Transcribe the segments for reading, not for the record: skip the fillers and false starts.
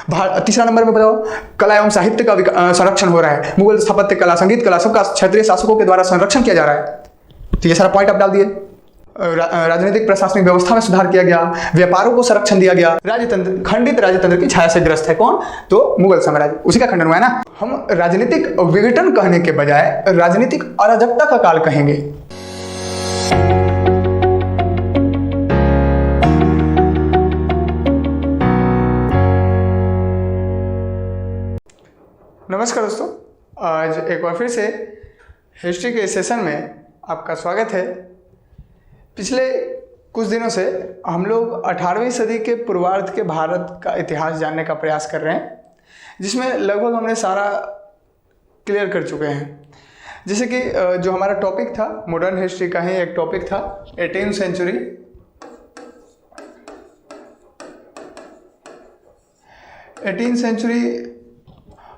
तीसरा नंबर पे बताओ, कला एवं साहित्य का संरक्षण हो रहा है। मुगल स्थापत्य कला, संगीत कला, सबका क्षत्रिय शासकों के द्वारा संरक्षण किया जा रहा है। तो ये सारा पॉइंट आप डाल दिए। राजनीतिक प्रशासनिक व्यवस्था में सुधार किया गया, व्यापारों को संरक्षण दिया गया। राजतंत्र, खंडित राजतंत्र की छाया से ग्रस्त है कौन? तो मुगल साम्राज्य, उसी का खंडन हुआ है ना। हम राजनीतिक विघटन कहने के बजाय राजनीतिक अराजकता का काल कहेंगे। नमस्कार दोस्तों, आज एक बार फिर से हिस्ट्री के सेशन में आपका स्वागत है। पिछले कुछ दिनों से हम लोग 18वीं सदी के पूर्वार्ध के भारत का इतिहास जानने का प्रयास कर रहे हैं, जिसमें लगभग हमने सारा क्लियर कर चुके हैं। जैसे कि जो हमारा टॉपिक था, मॉडर्न हिस्ट्री का ही एक टॉपिक था, 18th सेंचुरी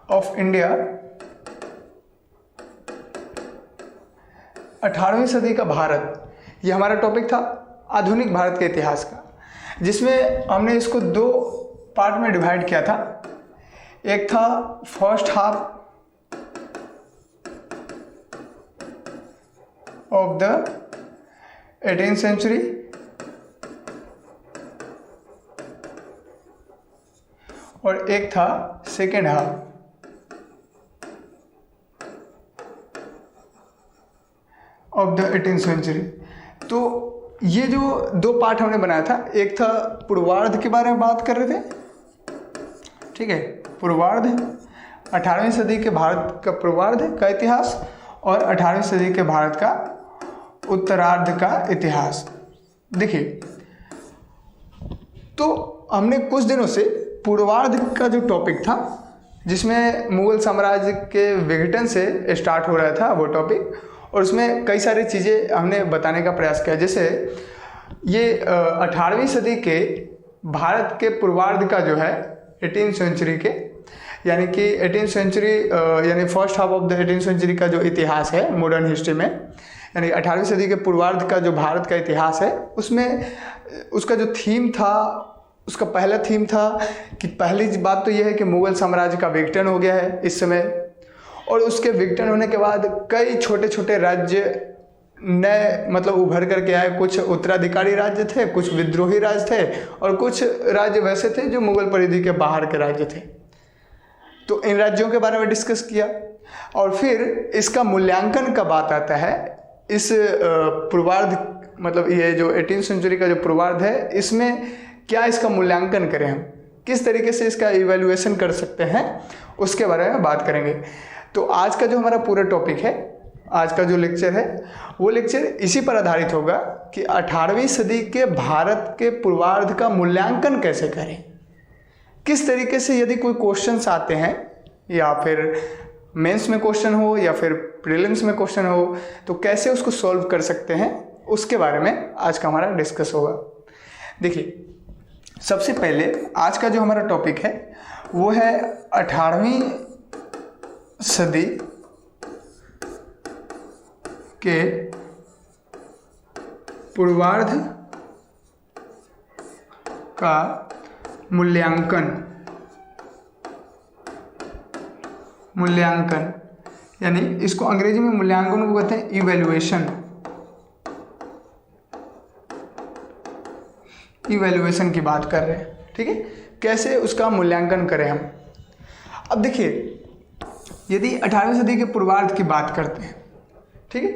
ऑफ इंडिया, 18वीं सदी का भारत, ये हमारा टॉपिक था आधुनिक भारत के इतिहास का, जिसमें हमने इसको दो पार्ट में डिवाइड किया था। एक था first half of the 18th century और एक था second half of the 18th century. तो ये जो दो पार्ट हमने बनाया था, एक था पूर्वार्ध के बारे में बात कर रहे थे, ठीक है, पूर्वार्ध 18वीं सदी के भारत का पूर्वार्ध का इतिहास और 18वीं सदी के भारत का उत्तरार्ध का इतिहास। देखिए, तो हमने कुछ दिनों से पूर्वार्ध का जो टॉपिक था, जिसमें मुगल साम्राज्य के विघटन से स्टार्ट हो रहा था वो टॉपिक, और उसमें कई सारी चीज़ें हमने बताने का प्रयास किया। जैसे ये 18वीं सदी के भारत के पूर्वार्ध का जो है 18th सेंचुरी के, यानी कि 18th सेंचुरी यानी first half of the 18th century का जो इतिहास है मॉडर्न हिस्ट्री में, यानी 18वीं सदी के पूर्वार्ध का जो भारत का इतिहास है, उसमें उसका जो थीम था, उसका पहला थीम था कि पहली बात तो यह है कि मुगल साम्राज्य का विघटन हो गया है इस समय, और उसके विघटन होने के बाद कई छोटे छोटे राज्य नए मतलब उभर करके आए। कुछ उत्तराधिकारी राज्य थे, कुछ विद्रोही राज्य थे, और कुछ राज्य वैसे थे जो मुगल परिधि के बाहर के राज्य थे। तो इन राज्यों के बारे में डिस्कस किया, और फिर इसका मूल्यांकन का बात आता है। इस पूर्वार्ध मतलब ये जो 18th सेंचुरी का जो पूर्वार्ध है, इसमें क्या इसका मूल्यांकन करें, हम किस तरीके से इसका इवैल्यूएशन कर सकते हैं, उसके बारे में बात करेंगे। तो आज का जो हमारा पूरा टॉपिक है, आज का जो लेक्चर है, वो लेक्चर इसी पर आधारित होगा कि 18वीं सदी के भारत के पूर्वार्ध का मूल्यांकन कैसे करें, किस तरीके से यदि कोई क्वेश्चंस आते हैं, या फिर मेंस में क्वेश्चन हो या फिर प्रीलिम्स में क्वेश्चन हो, तो कैसे उसको सॉल्व कर सकते हैं, उसके बारे में आज का हमारा डिस्कस होगा। देखिए, सबसे पहले आज का जो हमारा टॉपिक है वो है 18वीं सदी के पूर्वार्ध का मूल्यांकन यानी इसको अंग्रेजी में मूल्यांकन को कहते हैं इवैल्यूएशन की बात कर रहे हैं, ठीक है, कैसे उसका मूल्यांकन करें हम। अब देखिए, यदि 18वीं सदी के पूर्वार्ध की बात करते हैं, ठीक है,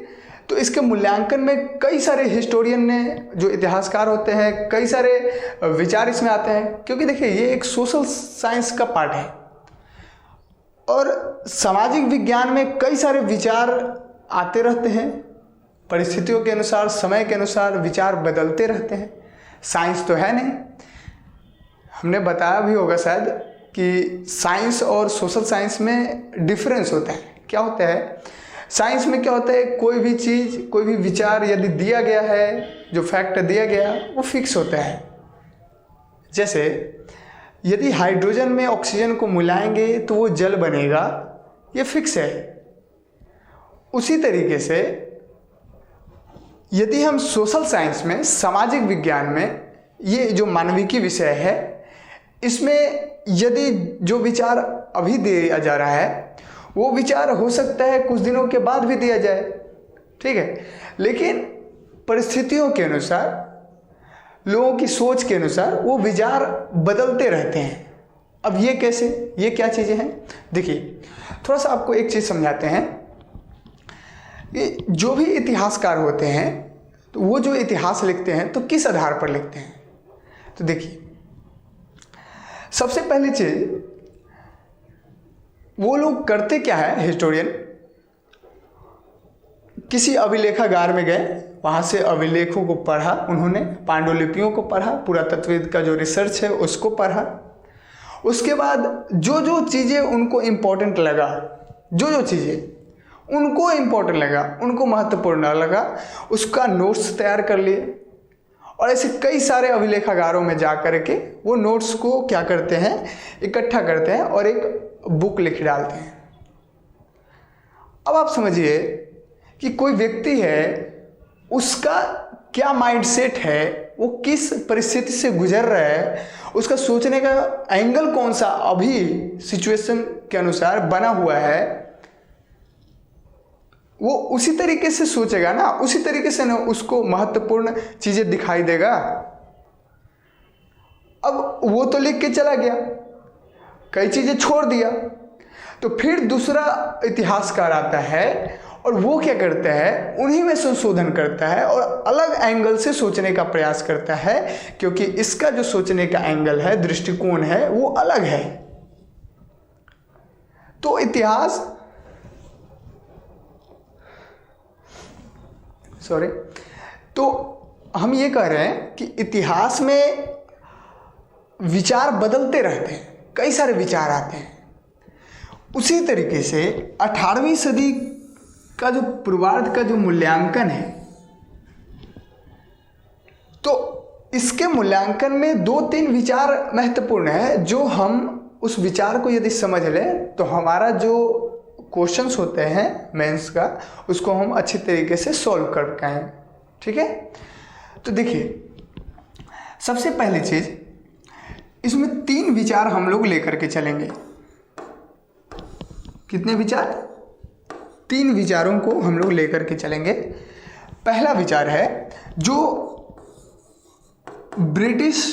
तो इसके मूल्यांकन में कई सारे हिस्टोरियन ने, जो इतिहासकार होते हैं, कई सारे विचार इसमें आते हैं, क्योंकि देखिए ये एक सोशल साइंस का पार्ट है, और सामाजिक विज्ञान में कई सारे विचार आते रहते हैं, परिस्थितियों के अनुसार, समय के अनुसार विचार बदलते रहते हैं। साइंस तो है नहीं, हमने बताया भी होगा शायद कि साइंस और सोशल साइंस में डिफरेंस होता है। क्या होता है साइंस में? क्या होता है, कोई भी चीज़, कोई भी विचार यदि दिया गया है, जो फैक्ट दिया गया वो फिक्स होता है। जैसे यदि हाइड्रोजन में ऑक्सीजन को मिलाएंगे तो वो जल बनेगा, ये फिक्स है। उसी तरीके से यदि हम सोशल साइंस में, सामाजिक विज्ञान में, ये जो मानविकी विषय है, इसमें यदि जो विचार अभी दिया जा रहा है वो विचार हो सकता है कुछ दिनों के बाद भी दिया जाए, ठीक है, लेकिन परिस्थितियों के अनुसार, लोगों की सोच के अनुसार वो विचार बदलते रहते हैं। अब ये कैसे, ये क्या चीज़ें हैं? देखिए थोड़ा सा आपको एक चीज़ समझाते हैं कि जो भी इतिहासकार होते हैं तो वो जो इतिहास लिखते हैं तो किस आधार पर लिखते हैं। तो देखिए सबसे पहली चीज वो लोग करते क्या है, हिस्टोरियन किसी अभिलेखागार में गए, वहाँ से अभिलेखों को पढ़ा, उन्होंने पांडुलिपियों को पढ़ा, पुरातत्वविद का जो रिसर्च है उसको पढ़ा। उसके बाद जो जो चीज़ें उनको इम्पोर्टेंट लगा, जो चीज़ें उनको इम्पोर्टेंट लगा, उनको महत्वपूर्ण लगा, उसका नोट्स तैयार कर लिए। और ऐसे कई सारे अभिलेखागारों में जा कर के वो नोट्स को क्या करते हैं, इकट्ठा करते हैं और एक बुक लिख डालते हैं। अब आप समझिए कि कोई व्यक्ति है, उसका क्या माइंडसेट है, वो किस परिस्थिति से गुजर रहा है, उसका सोचने का एंगल कौन सा अभी सिचुएशन के अनुसार बना हुआ है, वो उसी तरीके से सोचेगा ना, उसी तरीके से ना उसको महत्वपूर्ण चीजें दिखाई देगा। अब वो तो लिख के चला गया, कई चीजें छोड़ दिया, तो फिर दूसरा इतिहासकार आता है और वो क्या करता है, उन्हीं में संशोधन करता है और अलग एंगल से सोचने का प्रयास करता है, क्योंकि इसका जो सोचने का एंगल है, दृष्टिकोण है, वो अलग है। तो इतिहास तो हम ये कह रहे हैं कि इतिहास में विचार बदलते रहते हैं, कई सारे विचार आते हैं। उसी तरीके से 18वीं सदी का जो पूर्वार्ध का जो मूल्यांकन है, तो इसके मूल्यांकन में 2-3 विचार महत्वपूर्ण है, जो हम उस विचार को यदि समझ लें तो हमारा जो क्वेश्चंस होते हैं मेंस का, उसको हम अच्छी तरीके से सॉल्व कर पाएं, ठीक है। तो देखिए सबसे पहली चीज, इसमें 3 विचार हम लोग लेकर के चलेंगे। कितने विचार? 3 विचारों को हम लोग लेकर के चलेंगे। पहला विचार है जो ब्रिटिश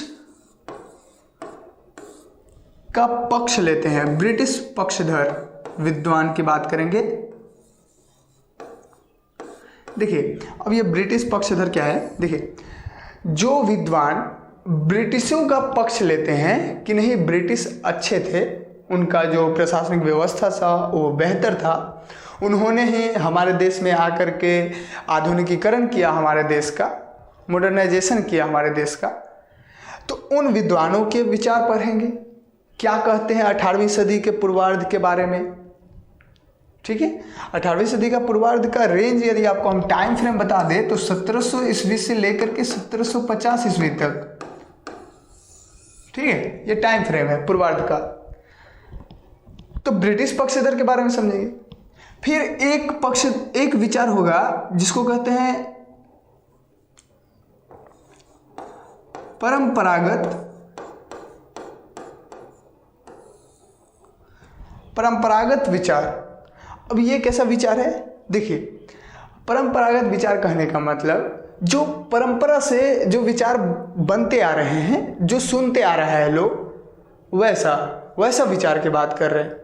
का पक्ष लेते हैं, ब्रिटिश पक्षधर विद्वान की बात करेंगे। देखिए अब ये ब्रिटिश पक्षधर क्या है, देखिए जो विद्वान ब्रिटिशों का पक्ष लेते हैं कि नहीं ब्रिटिश अच्छे थे, उनका जो प्रशासनिक व्यवस्था था वो बेहतर था, उन्होंने ही हमारे देश में आकर के आधुनिकीकरण किया, हमारे देश का मॉडर्नाइजेशन किया हमारे देश का, तो उन विद्वानों के विचार पढ़ेंगे क्या कहते हैं 18वीं सदी के पूर्वार्ध के बारे में, ठीक है। 18वीं सदी का पूर्वार्ध का रेंज यदि आपको हम टाइम फ्रेम बता दें तो 1700 ईस्वी से लेकर के 1750 ईस्वी तक, ठीक है, ये टाइम फ्रेम है पूर्वार्ध का। तो ब्रिटिश पक्षधर के बारे में समझेंगे। फिर एक विचार होगा जिसको कहते हैं परंपरागत विचार। अब ये कैसा विचार है? देखिए परंपरागत विचार कहने का मतलब जो परंपरा से जो विचार बनते आ रहे हैं, जो सुनते आ रहा है लोग, वैसा विचार की बात कर रहे हैं।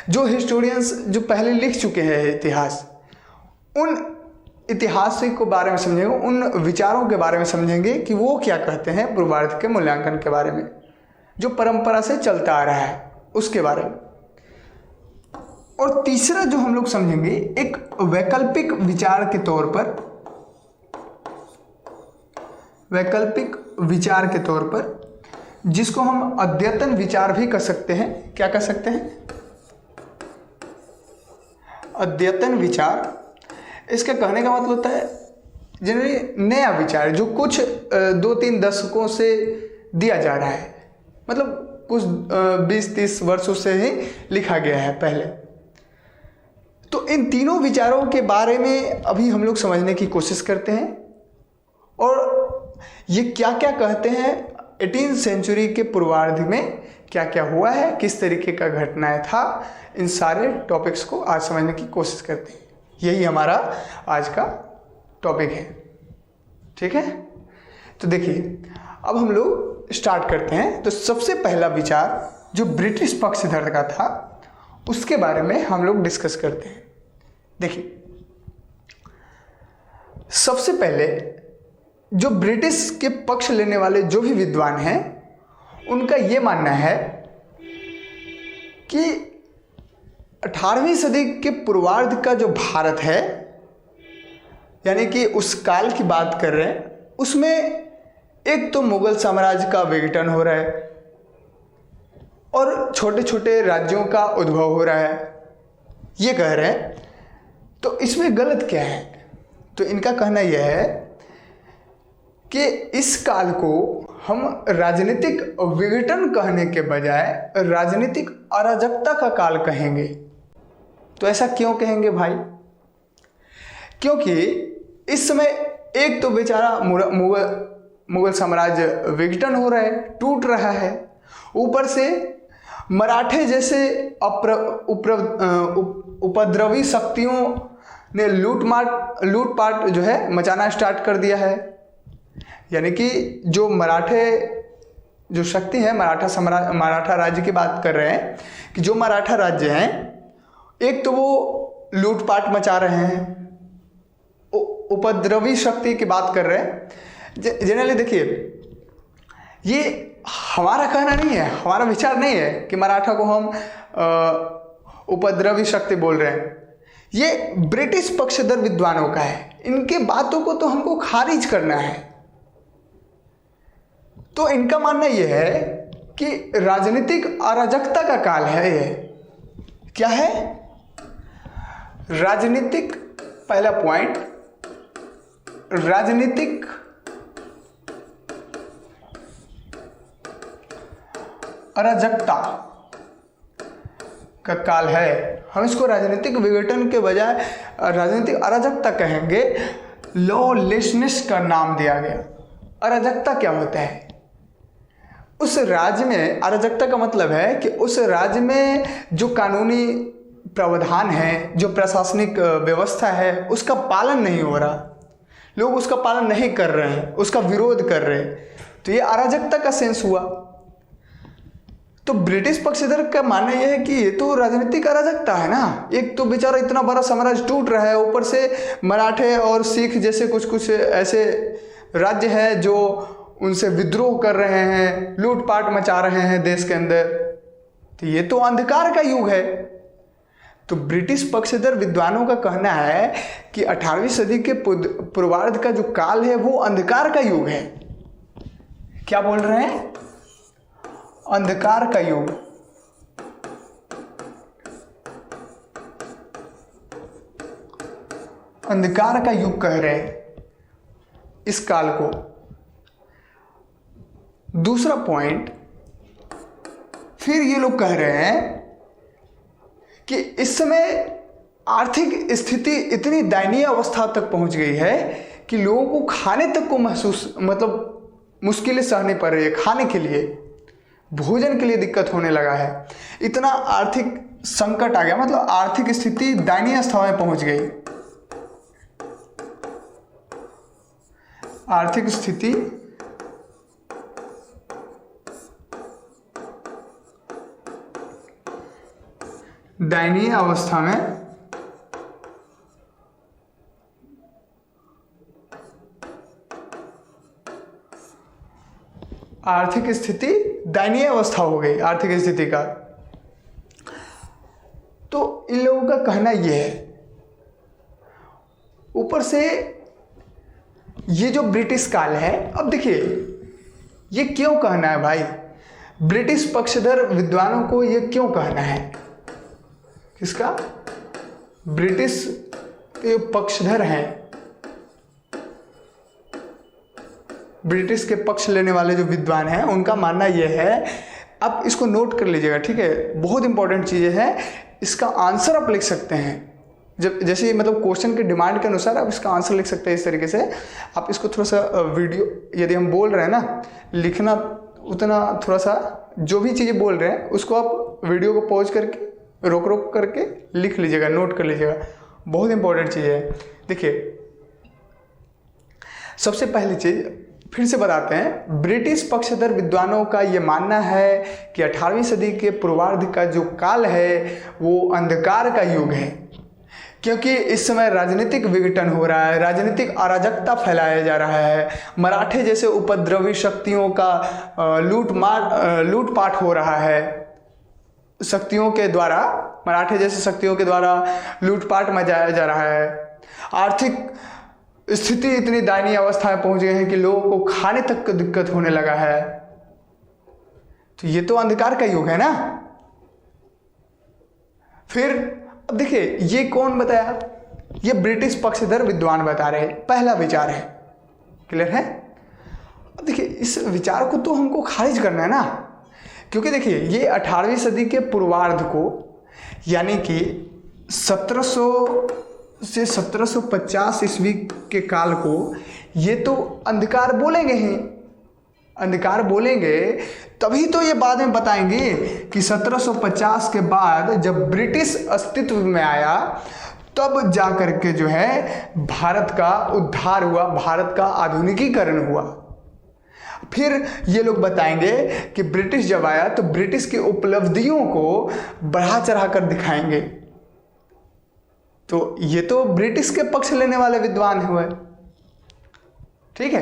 जो हिस्टोरियंस जो पहले लिख चुके हैं इतिहास, उन इतिहास के बारे में समझेंगे, उन विचारों के बारे में समझेंगे कि वो क्या कहते हैं पूर्वार्ध के मूल्यांकन के बारे में, जो परंपरा से चलता आ रहा है उसके बारे में। और तीसरा जो हम लोग समझेंगे एक वैकल्पिक विचार के तौर पर, वैकल्पिक विचार के तौर पर, जिसको हम अद्यतन विचार भी कह सकते हैं। क्या कह सकते हैं? अद्यतन विचार। इसका कहने का मतलब होता है जनरली नया विचार जो कुछ 2-3 दशकों से दिया जा रहा है, मतलब कुछ 20-30 वर्षों से ही लिखा गया है पहले। तो इन तीनों विचारों के बारे में अभी हम लोग समझने की कोशिश करते हैं और ये क्या क्या कहते हैं 18वीं सेंचुरी के पूर्वार्ध में क्या क्या हुआ है, किस तरीके का घटनाएं था, इन सारे टॉपिक्स को आज समझने की कोशिश करते हैं। यही हमारा आज का टॉपिक है, ठीक है। तो देखिए अब हम लोग स्टार्ट करते हैं। तो सबसे पहला विचार जो ब्रिटिश पक्षधर का था उसके बारे में हम लोग डिस्कस करते हैं। देखिए सबसे पहले जो ब्रिटिश के पक्ष लेने वाले जो भी विद्वान हैं उनका ये मानना है कि 18वीं सदी के पूर्वार्ध का जो भारत है, यानी कि उस काल की बात कर रहे हैं, उसमें एक तो मुगल साम्राज्य का विघटन हो रहा है और छोटे छोटे राज्यों का उद्भव हो रहा है, ये कह रहे हैं। तो इसमें गलत क्या है? तो इनका कहना यह है कि इस काल को हम राजनीतिक विघटन कहने के बजाय राजनीतिक अराजकता का काल कहेंगे। तो ऐसा क्यों कहेंगे भाई? क्योंकि इस समय एक तो बेचारा मुगल साम्राज्य विघटन हो रहा है, टूट रहा है, ऊपर से मराठे जैसे उपद्रवी शक्तियों ने लूटपाट जो है मचाना स्टार्ट कर दिया है। यानी कि जो मराठे जो शक्ति है, मराठा राज्य की बात कर रहे हैं कि जो मराठा राज्य हैं, एक तो वो लूटपाट मचा रहे हैं, उपद्रवी शक्ति की बात कर रहे हैं। जनरली देखिए ये हमारा कहना नहीं है, हमारा विचार नहीं है कि मराठा को हम उपद्रवी शक्ति बोल रहे हैं। ये ब्रिटिश पक्षधर विद्वानों का है, इनके बातों को तो हमको खारिज करना है। तो इनका मानना यह है कि राजनीतिक अराजकता का काल है। ये क्या है? राजनीतिक, पहला पॉइंट, राजनीतिक अराजकता का काल है। हम इसको राजनीतिक विघटन के बजाय राजनीतिक अराजकता कहेंगे। लॉलेसनेस का नाम दिया गया। अराजकता क्या होता है? उस राज्य में, अराजकता का मतलब है कि उस राज्य में जो कानूनी प्रावधान है, जो प्रशासनिक व्यवस्था है, उसका पालन नहीं हो रहा, लोग उसका पालन नहीं कर रहे हैं, उसका विरोध कर रहे हैं, तो ये अराजकता का सेंस हुआ। तो ब्रिटिश पक्षधर का मानना यह है कि ये तो राजनीतिक अराजकता है ना। एक तो बेचारा इतना बड़ा साम्राज्य टूट रहा है, ऊपर से मराठे और सिख जैसे कुछ ऐसे राज्य हैं जो उनसे विद्रोह कर रहे हैं, लूटपाट मचा रहे हैं देश के अंदर। तो ये तो अंधकार का युग है। तो ब्रिटिश पक्षधर विद्वानों का कहना है कि 18वीं सदी के पूर्वार्ध का जो काल है वो अंधकार का युग है। क्या बोल रहे हैं? अंधकार का युग। अंधकार का युग कह रहे हैं इस काल को। दूसरा पॉइंट, फिर ये लोग कह रहे हैं कि इस समय आर्थिक स्थिति इतनी दयनीय अवस्था तक पहुंच गई है कि लोगों को खाने तक को मुश्किलें सहनी पड़ रही है। खाने के लिए, भोजन के लिए दिक्कत होने लगा है। इतना आर्थिक संकट आ गया, मतलब आर्थिक स्थिति दयनीय अवस्था में पहुंच गई। आर्थिक स्थिति दयनीय अवस्था में आर्थिक स्थिति दयनीय अवस्था हो गई, आर्थिक स्थिति का। तो इन लोगों का कहना यह है। ऊपर से ये जो ब्रिटिश काल है, अब देखिए ये क्यों कहना है भाई? ब्रिटिश पक्षधर विद्वानों को ये क्यों कहना है? किसका? ब्रिटिश के पक्षधर हैं, ब्रिटिश के पक्ष लेने वाले जो विद्वान हैं, उनका मानना यह है, आप इसको नोट कर लीजिएगा, ठीक है, बहुत इंपॉर्टेंट चीज़ें हैं। इसका आंसर आप लिख सकते हैं, जब जैसे मतलब क्वेश्चन के डिमांड के अनुसार आप इसका आंसर लिख सकते हैं। इस तरीके से आप इसको थोड़ा सा वीडियो, यदि हम बोल रहे हैं ना, लिखना उतना थोड़ा सा जो भी चीज़ें बोल रहे हैं उसको आप वीडियो को पॉज करके रोक रोक करके लिख लीजिएगा, नोट कर लीजिएगा, बहुत इंपॉर्टेंट चीज़ है। देखिए, सबसे पहली चीज़ फिर से बताते हैं, ब्रिटिश पक्षधर विद्वानों का ये मानना है कि 18वीं सदी के पूर्वार्ध का जो काल है वो अंधकार का युग है, क्योंकि इस समय राजनीतिक विघटन हो रहा है, राजनीतिक अराजकता फैलाया जा रहा है, मराठे जैसे उपद्रवी शक्तियों का लूटपाट हो रहा है, शक्तियों के द्वारा, मराठे जैसे शक्तियों के द्वारा लूटपाट मचाया जा रहा है, आर्थिक स्थिति इतनी दयनीय अवस्था में पहुंच गए हैं कि लोगों को खाने तक की दिक्कत होने लगा है। तो ये तो अंधकार का युग है ना। फिर अब देखिए, ये कौन बताया? ये ब्रिटिश पक्षधर विद्वान बता रहे हैं, पहला विचार है। क्लियर है? अब देखिए, इस विचार को तो हमको खारिज करना है ना, क्योंकि देखिए ये 18वीं सदी के पूर्वार्ध को, यानी कि 1700 से 1750 ईस्वी के काल को ये तो अंधकार बोलेंगे ही, अंधकार बोलेंगे, तभी तो ये बाद में बताएंगे कि 1750 के बाद जब ब्रिटिश अस्तित्व में आया तब जा कर के जो है भारत का उद्धार हुआ, भारत का आधुनिकीकरण हुआ। फिर ये लोग बताएंगे कि ब्रिटिश जब आया तो ब्रिटिश की उपलब्धियों को बढ़ा चढ़ा कर दिखाएंगे। तो ये तो ब्रिटिश के पक्ष लेने वाले विद्वान हुए, ठीक है।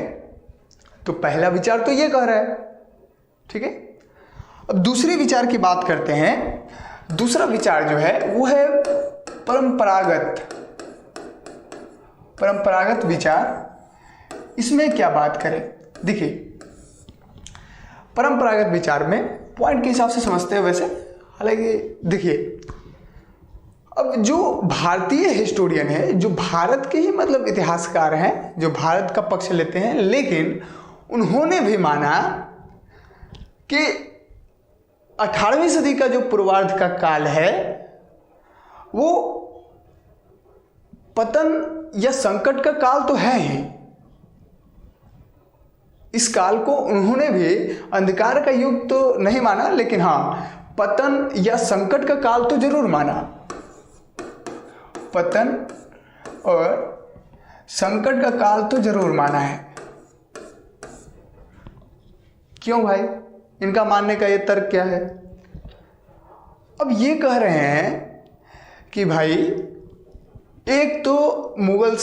तो पहला विचार तो ये कह रहा है, ठीक है। अब दूसरे विचार की बात करते हैं। दूसरा विचार जो है वो है परंपरागत विचार। इसमें क्या बात करें? देखिए, परंपरागत विचार में पॉइंट के हिसाब से समझते हैं वैसे, हालांकि देखिए, अब जो भारतीय हिस्टोरियन है, जो भारत के ही मतलब इतिहासकार हैं, जो भारत का पक्ष लेते हैं, लेकिन उन्होंने भी माना कि 18वीं सदी का जो पूर्वार्ध का काल है वो पतन या संकट का काल तो है ही। इस काल को उन्होंने भी अंधकार का युग तो नहीं माना, लेकिन हाँ, पतन या संकट का काल तो जरूर माना। पतन और संकट का काल तो जरूर माना है। क्यों भाई? इनका मानने का ये तर्क क्या है? अब ये कह रहे हैं कि भाई, एक तो मुगल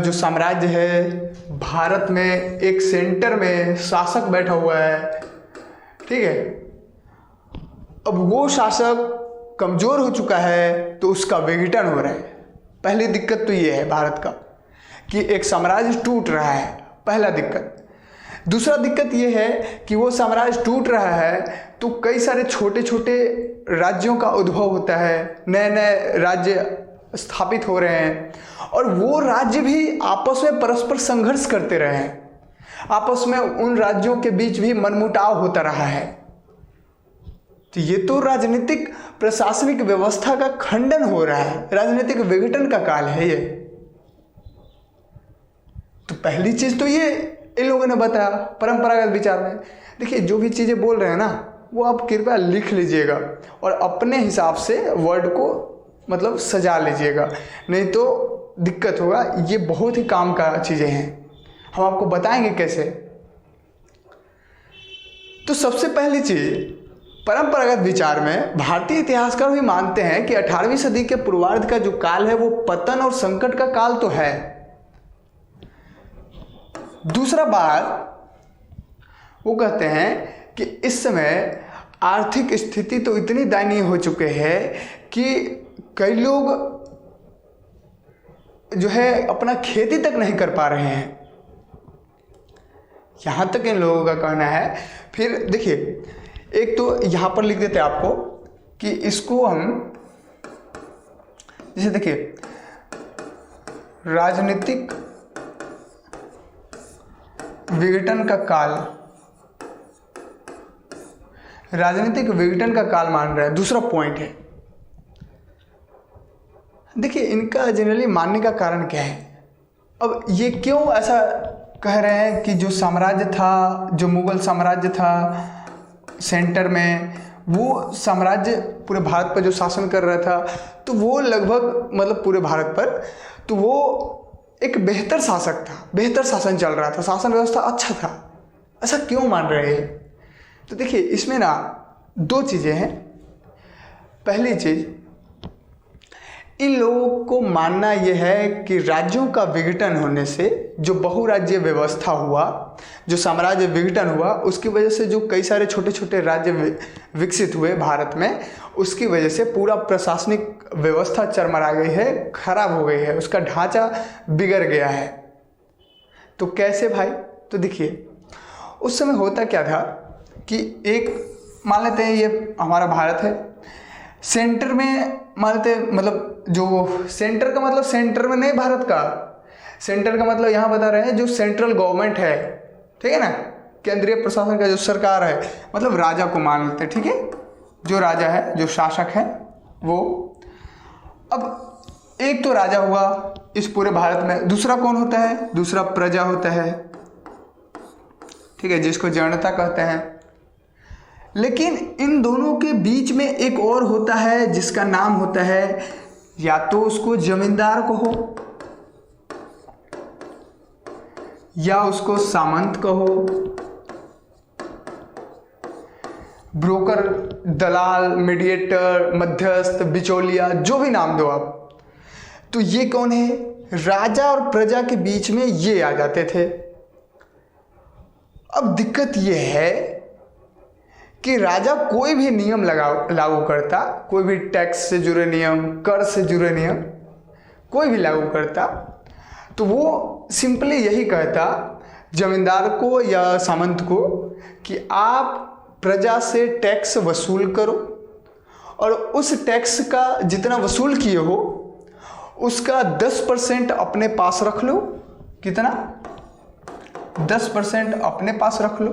जो साम्राज्य है, भारत में एक सेंटर में शासक बैठा हुआ है, ठीक है। अब वो शासक कमजोर हो चुका है तो उसका विघटन हो रहा है। पहली दिक्कत तो ये है भारत का कि एक साम्राज्य टूट रहा है, पहला दिक्कत। दूसरा दिक्कत ये है कि वो साम्राज्य टूट रहा है तो कई सारे छोटे छोटे राज्यों का उद्भव होता है, नए नए राज्य स्थापित हो रहे हैं, और वो राज्य भी आपस में परस्पर संघर्ष करते रहे हैं, आपस में उन राज्यों के बीच भी मनमुटाव होता रहा है। तो ये तो राजनीतिक प्रशासनिक व्यवस्था का खंडन हो रहा है, राजनीतिक विघटन का काल है ये। तो पहली चीज तो ये इन लोगों ने बताया परंपरागत विचार में। देखिए, जो भी चीजें बोल रहे हैं ना, वो आप कृपया लिख लीजिएगा और अपने हिसाब से वर्ड को मतलब सजा लीजिएगा, नहीं तो दिक्कत होगा। ये बहुत ही काम का चीजें हैं, हम आपको बताएंगे कैसे। तो सबसे पहली चीज, परंपरागत विचार में भारतीय इतिहासकार भी मानते हैं कि 18वीं सदी के पूर्वार्ध का जो काल है वो पतन और संकट का काल तो है। दूसरा बात, वो कहते हैं कि इस समय आर्थिक स्थिति तो इतनी दयनीय हो चुके हैं कि कई लोग जो है अपना खेती तक नहीं कर पा रहे हैं, यहां तक इन लोगों का कहना है। फिर देखिए, एक तो यहां पर लिख देते हैं आपको कि इसको हम, जैसे देखिए, राजनीतिक विघटन का काल, राजनीतिक विघटन का काल मान रहा है। दूसरा पॉइंट है, देखिए इनका जनरली मानने का कारण क्या है। अब ये क्यों ऐसा कह रहे हैं कि जो साम्राज्य था, जो मुगल साम्राज्य था, सेंटर में वो साम्राज्य पूरे भारत पर जो शासन कर रहा था, तो वो लगभग मतलब पूरे भारत पर, तो वो एक बेहतर शासक था, बेहतर शासन चल रहा था, शासन व्यवस्था अच्छा था। ऐसा क्यों मान रहे हैं? तो देखिए इसमें ना दो चीज़ें हैं। पहली चीज़, इन लोगों को मानना यह है कि राज्यों का विघटन होने से जो बहुराज्य व्यवस्था हुआ, जो साम्राज्य विघटन हुआ, उसकी वजह से जो कई सारे छोटे छोटे राज्य विकसित हुए भारत में, उसकी वजह से पूरा प्रशासनिक व्यवस्था चरमरा गई है, खराब हो गई है, उसका ढांचा बिगड़ गया है। तो कैसे भाई? तो देखिए उस समय होता क्या था कि एक मान लेते हैं ये हमारा भारत है, सेंटर में मान लेते मतलब जो सेंटर का मतलब सेंटर में नहीं भारत का, सेंटर का मतलब यहाँ बता रहे हैं जो सेंट्रल गवर्नमेंट है, ठीक है ना, केंद्रीय प्रशासन का जो सरकार है, मतलब राजा को मान लेते हैं, ठीक है, जो राजा है, जो शासक है वो। अब एक तो राजा हुआ इस पूरे भारत में, दूसरा कौन होता है? दूसरा प्रजा होता है, ठीक है, जिसको जनता कहते हैं। लेकिन इन दोनों के बीच में एक और होता है जिसका नाम होता है, या तो उसको जमींदार कहो या उसको सामंत कहो, ब्रोकर, दलाल, मीडिएटर, मध्यस्थ, बिचौलिया, जो भी नाम दो आप। तो ये कौन है? राजा और प्रजा के बीच में ये आ जाते थे। अब दिक्कत ये है कि राजा कोई भी नियम लागू करता, कोई भी टैक्स से जुड़े नियम, कर से जुड़े नियम कोई भी लागू करता, तो वो सिंपली यही कहता जमींदार को या सामंत को कि आप प्रजा से टैक्स वसूल करो और उस टैक्स का जितना वसूल किए हो उसका 10% अपने पास रख लो। कितना? 10% अपने पास रख लो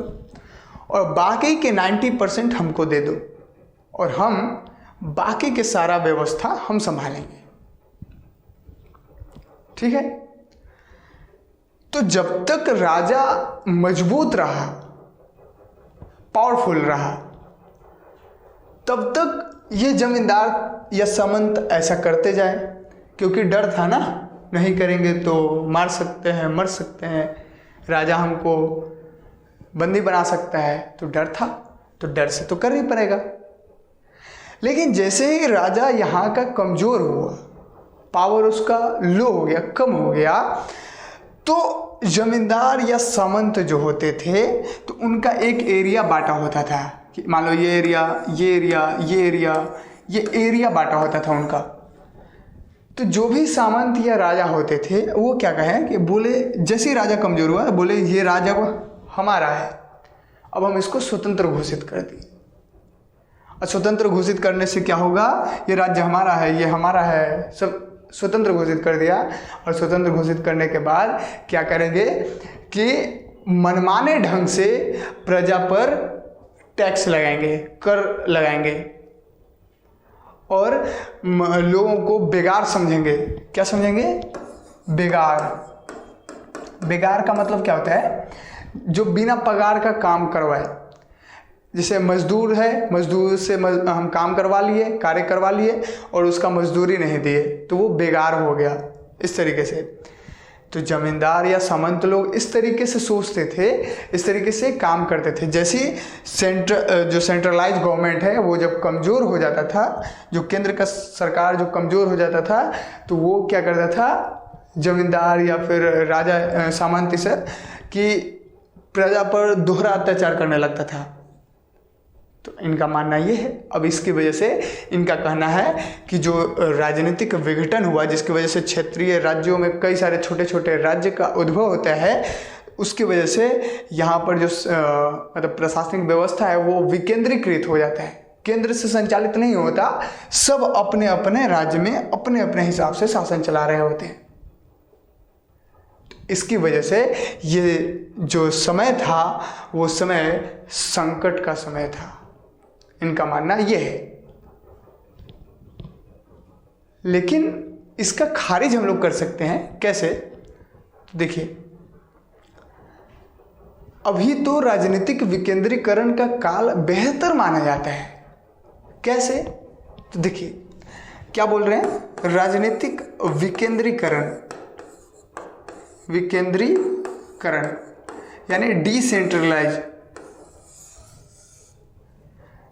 और बाकी के 90% हमको दे दो और हम बाकी के सारा व्यवस्था हम संभालेंगे, ठीक है। तो जब तक राजा मजबूत रहा, पावरफुल रहा, तब तक ये जमींदार या सामंत ऐसा करते जाए, क्योंकि डर था ना, नहीं करेंगे तो मार सकते हैं, मर सकते हैं, राजा हमको बंदी बना सकता है, तो डर था, तो डर से तो कर ही पड़ेगा। लेकिन जैसे ही राजा यहाँ का कमज़ोर हुआ, पावर उसका लो हो गया, कम हो गया, तो जमींदार या सामंत जो होते थे तो उनका एक एरिया बांटा होता था कि मान लो ये एरिया, ये एरिया, ये एरिया, ये एरिया बांटा होता था उनका। तो जो भी सामंत या राजा होते थे वो क्या कहें कि बोले, जैसे ही राजा कमज़ोर हुआ बोले ये राजा हमारा है, अब हम इसको स्वतंत्र घोषित कर दिए। और स्वतंत्र घोषित करने से क्या होगा? ये राज्य हमारा है, ये हमारा है, सब स्वतंत्र घोषित कर दिया। और स्वतंत्र घोषित करने के बाद क्या करेंगे कि मनमाने ढंग से प्रजा पर टैक्स लगाएंगे, कर लगाएंगे और लोगों को बेगार समझेंगे। क्या समझेंगे? बेगार। बेगार का मतलब क्या होता है? जो बिना पगार का काम करवाए। जैसे मजदूर है, मजदूर से हम काम करवा लिए, कार्य करवा लिए और उसका मजदूरी नहीं दिए, तो वो बेगार हो गया। इस तरीके से तो जमींदार या सामंत लोग इस तरीके से सोचते थे, इस तरीके से काम करते थे। जैसे जो सेंट्रलाइज गवर्नमेंट है वो जब कमज़ोर हो जाता था, जो केंद्र का सरकार जो कमज़ोर हो जाता था, तो वो क्या करता था, जमींदार या फिर राजा सामंत से कि प्रजा पर दोहरा अत्याचार करने लगता था। तो इनका मानना ये है। अब इसकी वजह से इनका कहना है कि जो राजनीतिक विघटन हुआ, जिसकी वजह से क्षेत्रीय राज्यों में कई सारे छोटे छोटे राज्य का उद्भव होता है, उसकी वजह से यहाँ पर जो मतलब प्रशासनिक व्यवस्था है वो विकेंद्रीकृत हो जाता है, केंद्र से संचालित नहीं होता, सब अपने अपने राज्य में अपने अपने हिसाब से शासन चला रहे होते हैं। इसकी वजह से ये जो समय था वो समय संकट का समय था, इनका मानना ये है। लेकिन इसका खारिज हम लोग कर सकते हैं कैसे? तो देखिए, अभी तो राजनीतिक विकेंद्रीकरण का काल बेहतर माना जाता है। कैसे? तो देखिए क्या बोल रहे हैं, राजनीतिक विकेंद्रीकरण, विकेंद्रीकरण यानी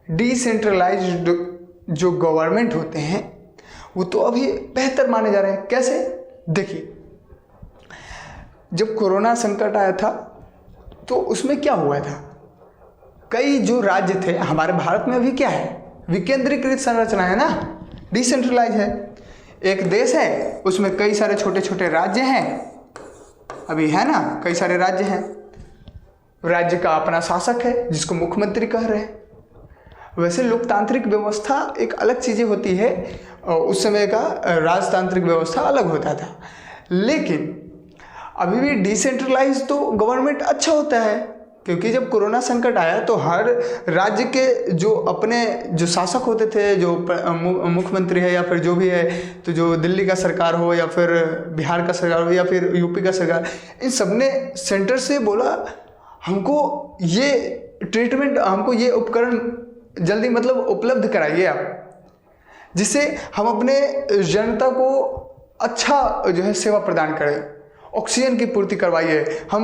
डिसेंट्रलाइज्ड जो गवर्नमेंट होते हैं वो तो अभी बेहतर माने जा रहे हैं। कैसे? देखिए जब कोरोना संकट आया था तो उसमें क्या हुआ था, कई जो राज्य थे, हमारे भारत में अभी क्या है, विकेंद्रीकृत संरचना है ना, डिसेंट्रलाइज है। एक देश है उसमें कई सारे छोटे छोटे राज्य हैं, अभी है ना, कई सारे राज्य हैं, राज्य का अपना शासक है जिसको मुख्यमंत्री कह रहे हैं। वैसे लोकतांत्रिक व्यवस्था एक अलग चीज़ें होती है, उस समय का राजतांत्रिक व्यवस्था अलग होता था, लेकिन अभी भी डिसेंट्रलाइज तो गवर्नमेंट अच्छा होता है, क्योंकि जब कोरोना संकट आया तो हर राज्य के जो अपने जो शासक होते थे, जो मुख्यमंत्री है या फिर जो भी है, तो जो दिल्ली का सरकार हो या फिर बिहार का सरकार हो या फिर यूपी का सरकार, इन सब ने सेंटर से बोला हमको ये ट्रीटमेंट, हमको ये उपकरण जल्दी मतलब उपलब्ध कराइए आप, जिससे हम अपने जनता को अच्छा जो है सेवा प्रदान करें। ऑक्सीजन की पूर्ति करवाइए, हम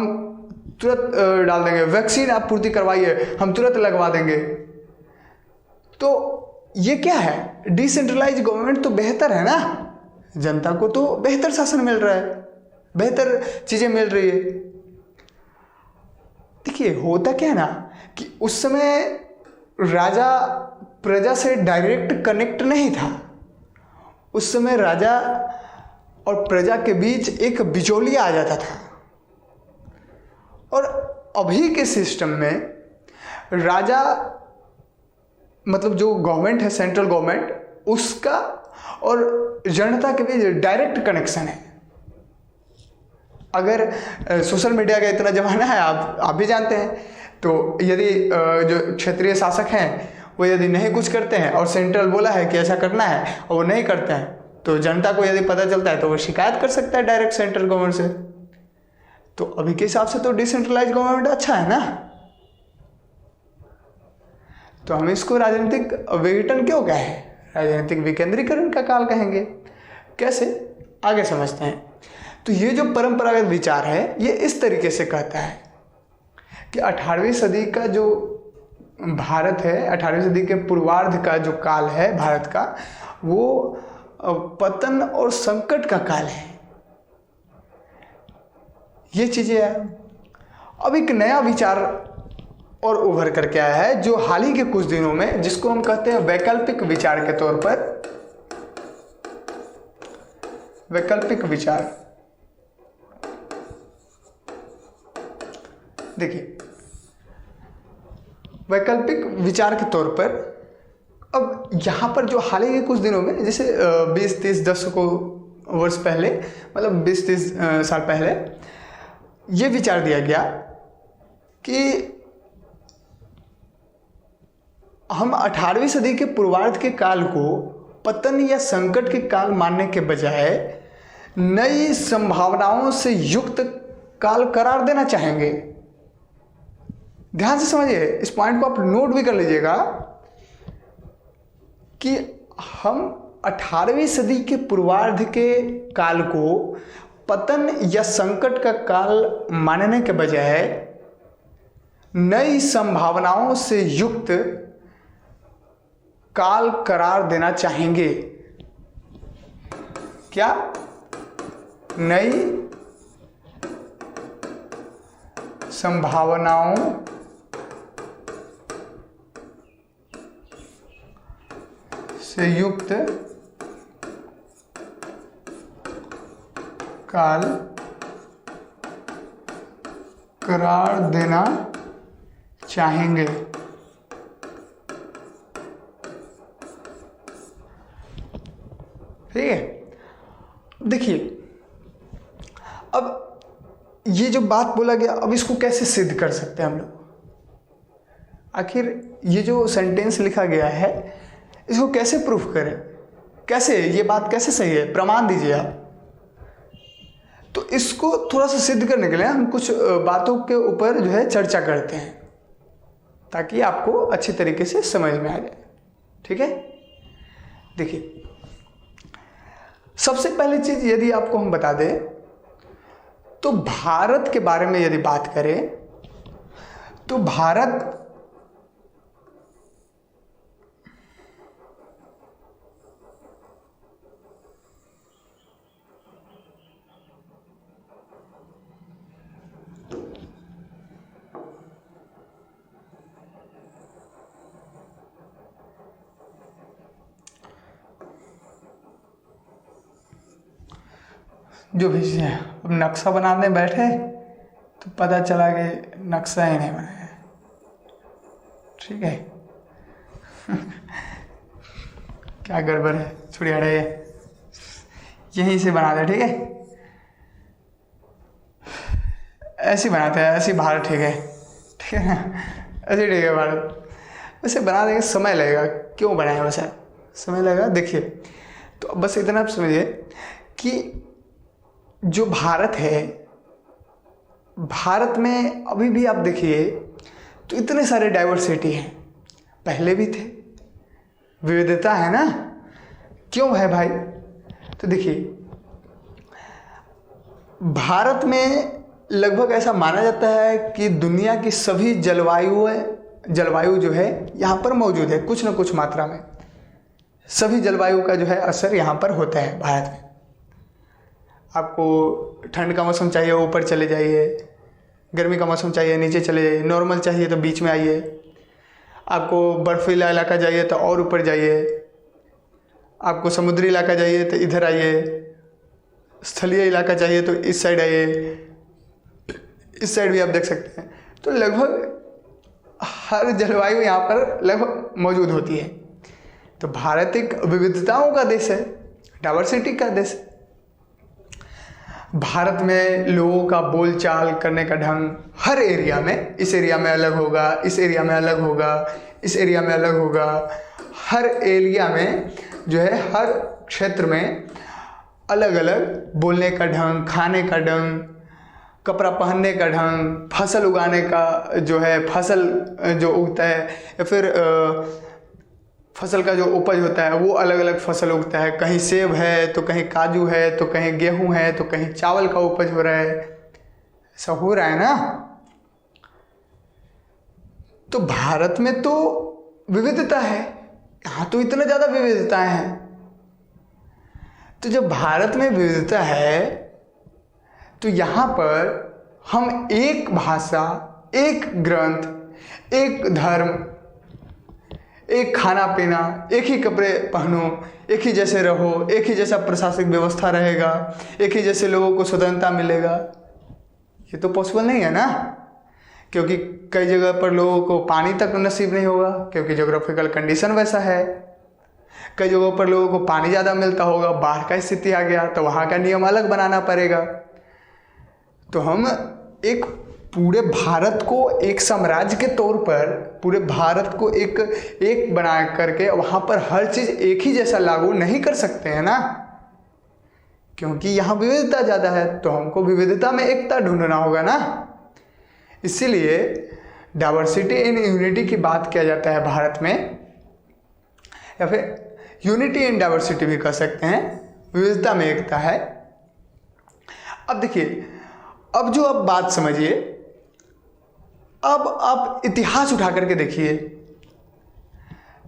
तुरंत डाल देंगे, वैक्सीन आप पूर्ति करवाइए, हम तुरंत लगवा देंगे। तो ये क्या है, डिसेंट्रलाइज गवर्नमेंट तो बेहतर है ना, जनता को तो बेहतर शासन मिल रहा है, बेहतर चीज़ें मिल रही है। देखिए होता क्या है ना कि उस समय राजा प्रजा से डायरेक्ट कनेक्ट नहीं था, उस समय राजा और प्रजा के बीच एक बिचौलिया आ जाता था। और अभी के सिस्टम में राजा मतलब जो गवर्नमेंट है, सेंट्रल गवर्नमेंट, उसका और जनता के बीच डायरेक्ट कनेक्शन है। अगर सोशल मीडिया का इतना ज़माना है, आप भी जानते हैं, तो यदि जो क्षेत्रीय शासक हैं वो यदि नहीं कुछ करते हैं और सेंट्रल बोला है कि ऐसा करना है और वो नहीं करते हैं, तो जनता को यदि पता चलता है तो वो शिकायत कर सकता है डायरेक्ट सेंट्रल गवर्नमेंट से। तो अभी के हिसाब से तो डिसेंट्रलाइज गवर्नमेंट अच्छा है ना, तो हम इसको राजनीतिक विघटन क्यों कहें, राजनीतिक विकेंद्रीकरण का काल कहेंगे। कैसे, आगे समझते हैं। तो ये जो परंपरागत विचार है ये इस तरीके से कहता है कि 18वीं सदी का जो भारत है, 18वीं सदी के पूर्वार्ध का जो काल है भारत का, वो पतन और संकट का काल है। ये चीजें हैं। अब एक नया विचार और उभर करके आया है जो हाल ही के कुछ दिनों में, जिसको हम कहते हैं वैकल्पिक विचार के तौर पर, वैकल्पिक विचार। देखिए वैकल्पिक विचार के तौर पर अब यहाँ पर जो हाल ही के कुछ दिनों में, जैसे 20-30 दशकों वर्ष पहले, मतलब 20-30 साल पहले ये विचार दिया गया कि हम 18वीं सदी के पूर्वार्ध के काल को पतन या संकट के काल मानने के बजाय नई संभावनाओं से युक्त काल करार देना चाहेंगे। ध्यान से समझिए, इस पॉइंट को आप नोट भी कर लीजिएगा कि हम 18वीं सदी के पूर्वार्ध के काल को पतन या संकट का काल मानने के बजाय नई संभावनाओं से युक्त काल करार देना चाहेंगे। क्या? नई संभावनाओं से युक्त काल करार देना चाहेंगे। ठीक है, देखिए अब ये जो बात बोला गया, अब इसको कैसे सिद्ध कर सकते हैं हम लोग? आखिर ये जो सेंटेंस लिखा गया है इसको कैसे प्रूफ करें? कैसे ये बात कैसे सही है? प्रमाण दीजिए आप। तो इसको थोड़ा सा सिद्ध करने के लिए हम कुछ बातों के ऊपर जो है चर्चा करते हैं, ताकि आपको अच्छे तरीके से समझ में आ जाए। ठीक है, देखिए सबसे पहली चीज यदि आपको हम बता दें तो भारत के बारे में यदि बात करें तो भारत जो भी है, अब नक्शा बनाने बैठे तो पता चला कि नक्शा ही नहीं बनाया। ठीक है क्या गड़बड़ है, छोड़िए हटाइए, यहीं से बना दे। ठीक है, ऐसे बनाते हैं, ऐसे भारत ठीक है। ठीक है ऐसे ठीक है भारत, वैसे बना देंगे, समय लगेगा। क्यों बनाए वैसे समय लगेगा? देखिए तो बस इतना आप समझिए कि जो भारत है, भारत में अभी भी आप देखिए तो इतने सारे डाइवर्सिटी हैं, पहले भी थे, विविधता है ना। क्यों है भाई? तो देखिए भारत में लगभग ऐसा माना जाता है कि दुनिया की सभी जलवायु जो है यहाँ पर मौजूद है, कुछ न कुछ मात्रा में। सभी जलवायु का जो है असर यहाँ पर होता है भारत में। आपको ठंड का मौसम चाहिए ऊपर चले जाइए, गर्मी का मौसम चाहिए नीचे चले जाइए, नॉर्मल चाहिए तो बीच में आइए, आपको बर्फीला इलाका चाहिए तो और ऊपर जाइए, आपको समुद्री इलाका चाहिए तो इधर आइए, स्थलीय इलाका चाहिए तो इस साइड आइए, इस साइड भी आप देख सकते हैं। तो लगभग हर जलवायु यहाँ पर लगभग मौजूद होती है। तो भारत एक विविधताओं का देश है, डाइवर्सिटी का देश है। भारत में लोगों का बोलचाल करने का ढंग हर एरिया में, इस एरिया में अलग होगा, इस एरिया में अलग होगा, इस एरिया में अलग होगा। हर एरिया में जो है, हर क्षेत्र में अलग अलग बोलने का ढंग, खाने का ढंग, कपड़ा पहनने का ढंग, फसल उगाने का जो है, फसल जो उगता है या फिर फसल का जो उपज होता है वो अलग अलग फसल उगता है। कहीं सेब है तो कहीं काजू है तो कहीं गेहूं है तो कहीं चावल का उपज हो रहा है, ऐसा हो रहा है ना। तो भारत में तो विविधता है, यहाँ तो इतना ज़्यादा विविधताएं हैं। तो जब भारत में विविधता है तो यहाँ पर हम एक भाषा, एक ग्रंथ, एक धर्म, एक खाना पीना, एक ही कपड़े पहनो, एक ही जैसे रहो, एक ही जैसा प्रशासनिक व्यवस्था रहेगा, एक ही जैसे लोगों को स्वतंत्रता मिलेगा, ये तो पॉसिबल नहीं है ना। क्योंकि कई जगह पर लोगों को पानी तक नसीब नहीं होगा, क्योंकि ज्योग्राफिकल कंडीशन वैसा है। कई जगहों पर लोगों को पानी ज़्यादा मिलता होगा, बाढ़ का स्थिति आ गया तो वहाँ का नियम अलग बनाना पड़ेगा। तो हम एक पूरे भारत को एक साम्राज्य के तौर पर, पूरे भारत को एक बना करके वहाँ पर हर चीज़ एक ही जैसा लागू नहीं कर सकते हैं ना, क्योंकि यहाँ विविधता ज़्यादा है। तो हमको विविधता में एकता ढूंढना होगा ना। इसीलिए डाइवर्सिटी इन यूनिटी की बात किया जाता है भारत में, या फिर यूनिटी इन डाइवर्सिटी भी कह सकते हैं, विविधता में एकता है। अब देखिए, अब जो आप बात समझिए, अब आप इतिहास उठा करके देखिए।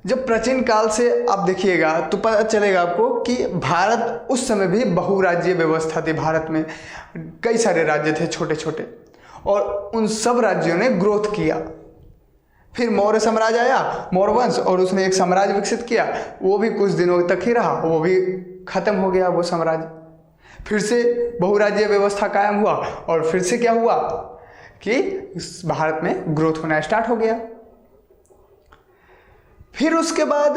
जब प्राचीन काल से आप देखिएगा तो पता चलेगा आपको कि भारत उस समय भी बहुराज्य व्यवस्था थी। भारत में कई सारे राज्य थे छोटे छोटे, और उन सब राज्यों ने ग्रोथ किया। फिर मौर्य साम्राज्य आया, मौर्य वंश, और उसने एक साम्राज्य विकसित किया। वो भी कुछ दिनों तक ही रहा, वो भी खत्म हो गया वो साम्राज्य। फिर से बहुराज्य व्यवस्था कायम हुआ, और फिर से क्या हुआ कि भारत में ग्रोथ होना स्टार्ट हो गया। फिर उसके बाद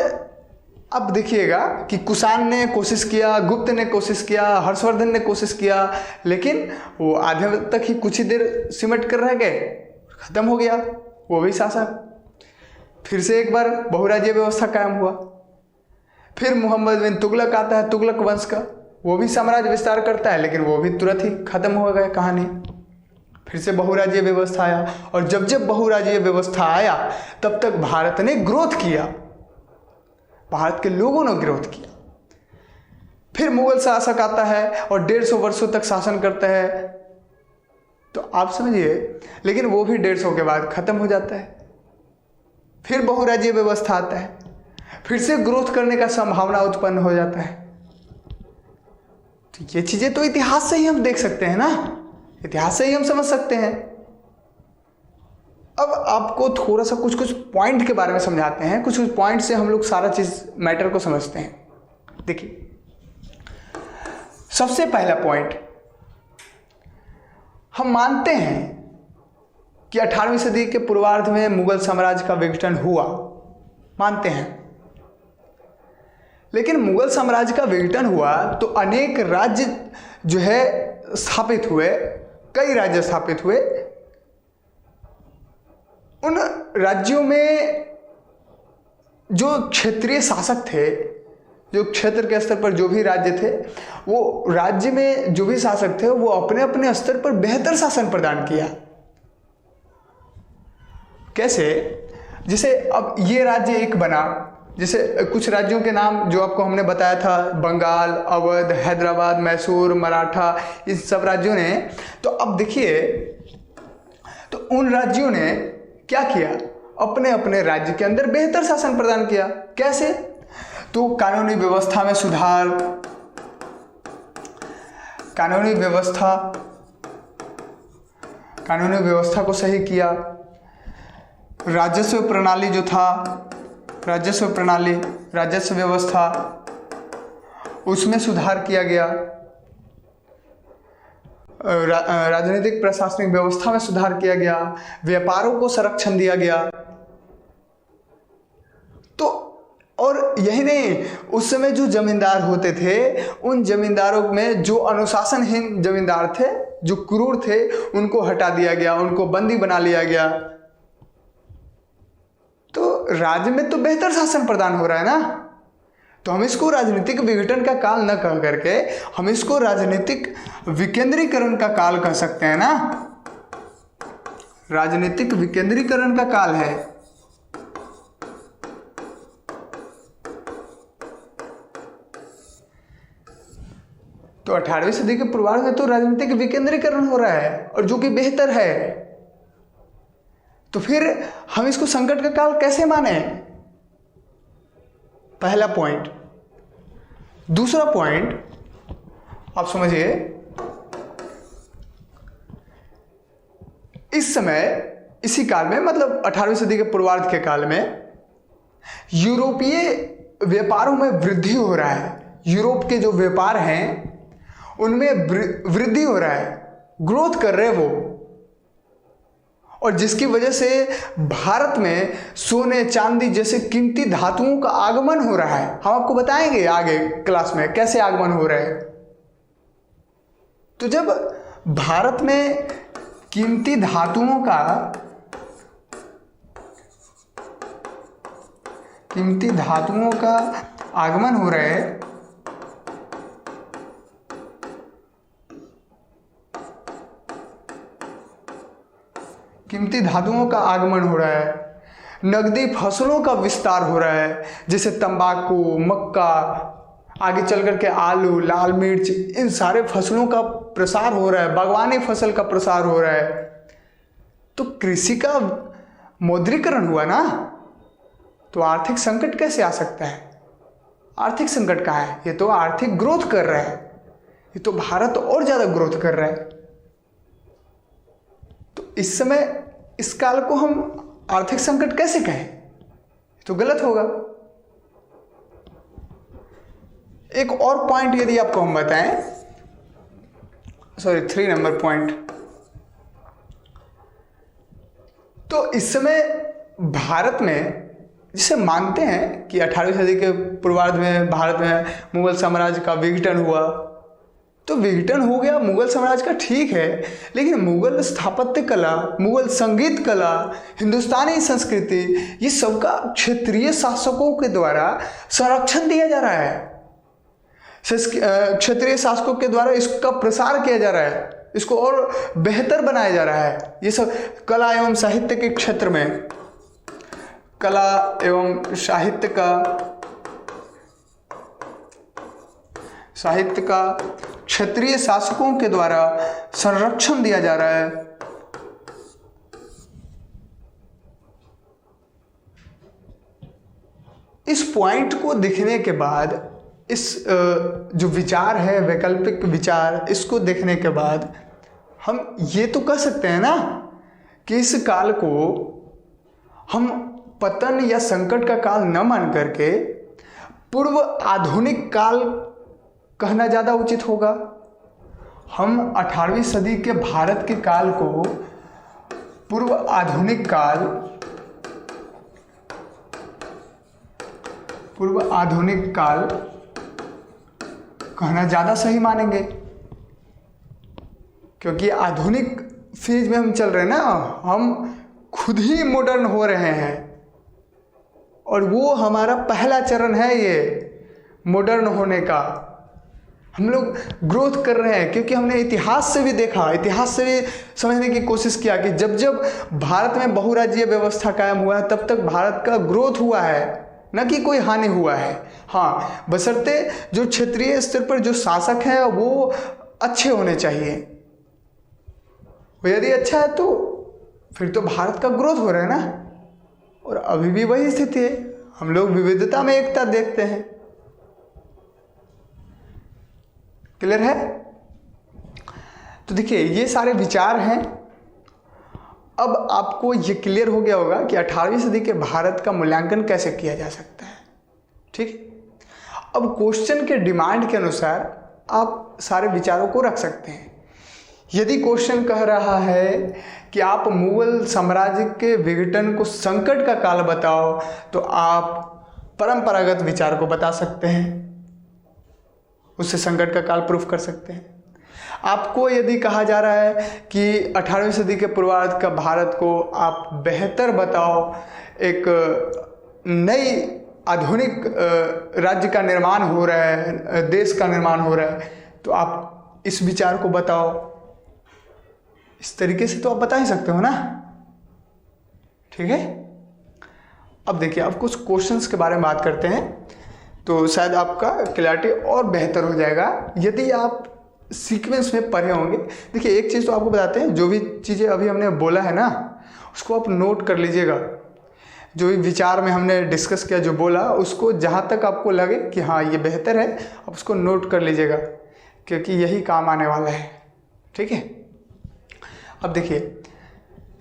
अब देखिएगा कि कुषाण ने कोशिश किया, गुप्त ने कोशिश किया, हर्षवर्धन ने कोशिश किया, लेकिन वो आधे तक ही कुछ ही देर सिमट कर रह गए, खत्म हो गया वो भी शासक। फिर से एक बार बहुराज्य व्यवस्था कायम हुआ। फिर मोहम्मद बिन तुगलक आता है, तुगलक वंश का, वो भी साम्राज्य विस्तार करता है, लेकिन वो भी तुरंत ही खत्म हो गया कहानी। फिर से बहुराज्यीय व्यवस्था आया, और जब जब बहुराज्यीय व्यवस्था आया तब तक भारत ने ग्रोथ किया, भारत के लोगों ने ग्रोथ किया। फिर मुगल शासक आता है और 150 वर्षों तक शासन करता है, तो आप समझिए, लेकिन वो भी 150 के बाद खत्म हो जाता है। फिर बहुराज्यीय व्यवस्था आता है, फिर से ग्रोथ करने का संभावना उत्पन्न हो जाता है। तो ये चीजें तो इतिहास से ही हम देख सकते हैं ना, इतिहास से ही हम समझ सकते हैं। अब आपको थोड़ा सा कुछ कुछ पॉइंट के बारे में समझाते हैं, कुछ कुछ पॉइंट से हम लोग सारा चीज मैटर को समझते हैं। देखिए, सबसे पहला पॉइंट, हम मानते हैं कि 18वीं सदी के पूर्वार्ध में मुगल साम्राज्य का विघटन हुआ, मानते हैं। लेकिन मुगल साम्राज्य का विघटन हुआ तो अनेक राज्य जो है स्थापित हुए, कई राज्य स्थापित हुए। उन राज्यों में जो क्षेत्रीय शासक थे, जो क्षेत्र के स्तर पर जो भी राज्य थे, वो राज्य में जो भी शासक थे वो अपने अपने स्तर पर बेहतर शासन प्रदान किया। कैसे? जैसे अब ये राज्य एक बना, जैसे कुछ राज्यों के नाम जो आपको हमने बताया था, बंगाल, अवध, हैदराबाद, मैसूर, मराठा, इन सब राज्यों ने, तो अब देखिए, तो उन राज्यों ने क्या किया, अपने अपने राज्य के अंदर बेहतर शासन प्रदान किया। कैसे? तो कानूनी व्यवस्था में सुधार, कानूनी व्यवस्था को सही किया। राजस्व प्रणाली जो था, राजस्व व्यवस्था, उसमें सुधार किया गया। राजनीतिक प्रशासनिक व्यवस्था में सुधार किया गया। व्यापारों को संरक्षण दिया गया। तो और यही नहीं, उस समय जो जमींदार होते थे, उन जमींदारों में जो अनुशासनहीन जमींदार थे, जो क्रूर थे, उनको हटा दिया गया, उनको बंदी बना लिया गया। तो राज्य में तो बेहतर शासन प्रदान हो रहा है ना। तो हम इसको राजनीतिक विघटन का काल न कह करके हम इसको राजनीतिक विकेंद्रीकरण का काल कह सकते हैं ना। राजनीतिक विकेंद्रीकरण का काल है। तो 18वीं सदी के पूर्वार्ध में तो राजनीतिक विकेंद्रीकरण हो रहा है, और जो कि बेहतर है। तो फिर हम इसको संकट का काल कैसे माने? पहला पॉइंट। दूसरा पॉइंट आप समझिए, इस समय, इसी काल में, मतलब 18वीं सदी के पूर्वार्ध के काल में यूरोपीय व्यापारों में वृद्धि हो रहा है। यूरोप के जो व्यापार हैं उनमें वृद्धि हो रहा है, ग्रोथ कर रहे वो, और जिसकी वजह से भारत में सोने चांदी जैसे कीमती धातुओं का आगमन हो रहा है। हम आपको बताएंगे आगे क्लास में कैसे आगमन हो रहा है। तो जब भारत में कीमती धातुओं का आगमन हो रहा है, कीमती धातुओं का आगमन हो रहा है, नकदी फसलों का विस्तार हो रहा है, जैसे तंबाकू, मक्का, आगे चल करके आलू, लाल मिर्च, इन सारे फसलों का प्रसार हो रहा है, बागवानी फसल का प्रसार हो रहा है। तो कृषि का मौद्रीकरण हुआ ना। तो आर्थिक संकट कैसे आ सकता है? आर्थिक संकट कहाँ है? ये तो आर्थिक ग्रोथ कर रहा है, ये तो भारत और ज्यादा ग्रोथ कर रहा है। तो इस समय इस काल को हम आर्थिक संकट कैसे कहें? तो गलत होगा। एक और पॉइंट यदि आपको हम बताएं, 3 नंबर पॉइंट, तो इस समय भारत में, जिसे मानते हैं कि 18वीं सदी के पूर्वार्ध में भारत में मुगल साम्राज्य का विघटन हुआ, तो विघटन हो गया मुगल साम्राज्य का, ठीक है, लेकिन मुगल स्थापत्य कला, मुगल संगीत कला, हिंदुस्तानी संस्कृति, ये सबका क्षेत्रीय शासकों के द्वारा संरक्षण दिया जा रहा है। क्षत्रिय शासकों के द्वारा इसका प्रसार किया जा रहा है, इसको और बेहतर बनाया जा रहा है। ये सब कला एवं साहित्य के क्षेत्र में, कला एवं साहित्य का क्षत्रिय शासकों के द्वारा संरक्षण दिया जा रहा है। इस पॉइंट को देखने के बाद, इस जो विचार है वैकल्पिक विचार, इसको देखने के बाद हम ये तो कह सकते हैं ना कि इस काल को हम पतन या संकट का काल न मान करके पूर्व आधुनिक काल कहना ज़्यादा उचित होगा। हम 18वीं सदी के भारत के काल को पूर्व आधुनिक काल कहना ज़्यादा सही मानेंगे, क्योंकि आधुनिक फेज में हम चल रहे हैं ना, हम खुद ही मॉडर्न हो रहे हैं और वो हमारा पहला चरण है ये मॉडर्न होने का। हम लोग ग्रोथ कर रहे हैं क्योंकि हमने इतिहास से भी देखा, इतिहास से भी समझने की कोशिश किया कि जब जब भारत में बहुराज्यीय व्यवस्था कायम हुआ है तब तक भारत का ग्रोथ हुआ है, न कि कोई हानि हुआ है। हाँ, बशर्ते जो क्षेत्रीय स्तर पर जो शासक हैं वो अच्छे होने चाहिए। यदि अच्छा है तो फिर तो भारत का ग्रोथ हो रहा है ना। और अभी भी वही स्थिति है, हम लोग विविधता में एकता देखते हैं। क्लियर है? तो देखिए ये सारे विचार हैं। अब आपको ये क्लियर हो गया होगा कि 18वीं सदी के भारत का मूल्यांकन कैसे किया जा सकता है। ठीक, अब क्वेश्चन के डिमांड के अनुसार आप सारे विचारों को रख सकते हैं। यदि क्वेश्चन कह रहा है कि आप मुगल साम्राज्य के विघटन को संकट का काल बताओ, तो आप परंपरागत विचार को बता सकते हैं, उससे संकट का काल प्रूफ कर सकते हैं। आपको यदि कहा जा रहा है कि 18वीं सदी के पूर्वार्ध का भारत को आप बेहतर बताओ, एक नई आधुनिक राज्य का निर्माण हो रहा है, देश का निर्माण हो रहा है, तो आप इस विचार को बताओ। इस तरीके से तो आप बता ही सकते हो ना। ठीक है, अब देखिए अब कुछ क्वेश्चंस के बारे में बात करते हैं तो शायद आपका क्लैरिटी और बेहतर हो जाएगा यदि आप सीक्वेंस में पढ़े होंगे। देखिए एक चीज़ तो आपको बताते हैं, जो भी चीज़ें अभी हमने बोला है ना उसको आप नोट कर लीजिएगा। जो भी विचार में हमने डिस्कस किया, जो बोला, उसको जहाँ तक आपको लगे कि हाँ ये बेहतर है, आप उसको नोट कर लीजिएगा, क्योंकि यही काम आने वाला है। ठीक है, अब देखिए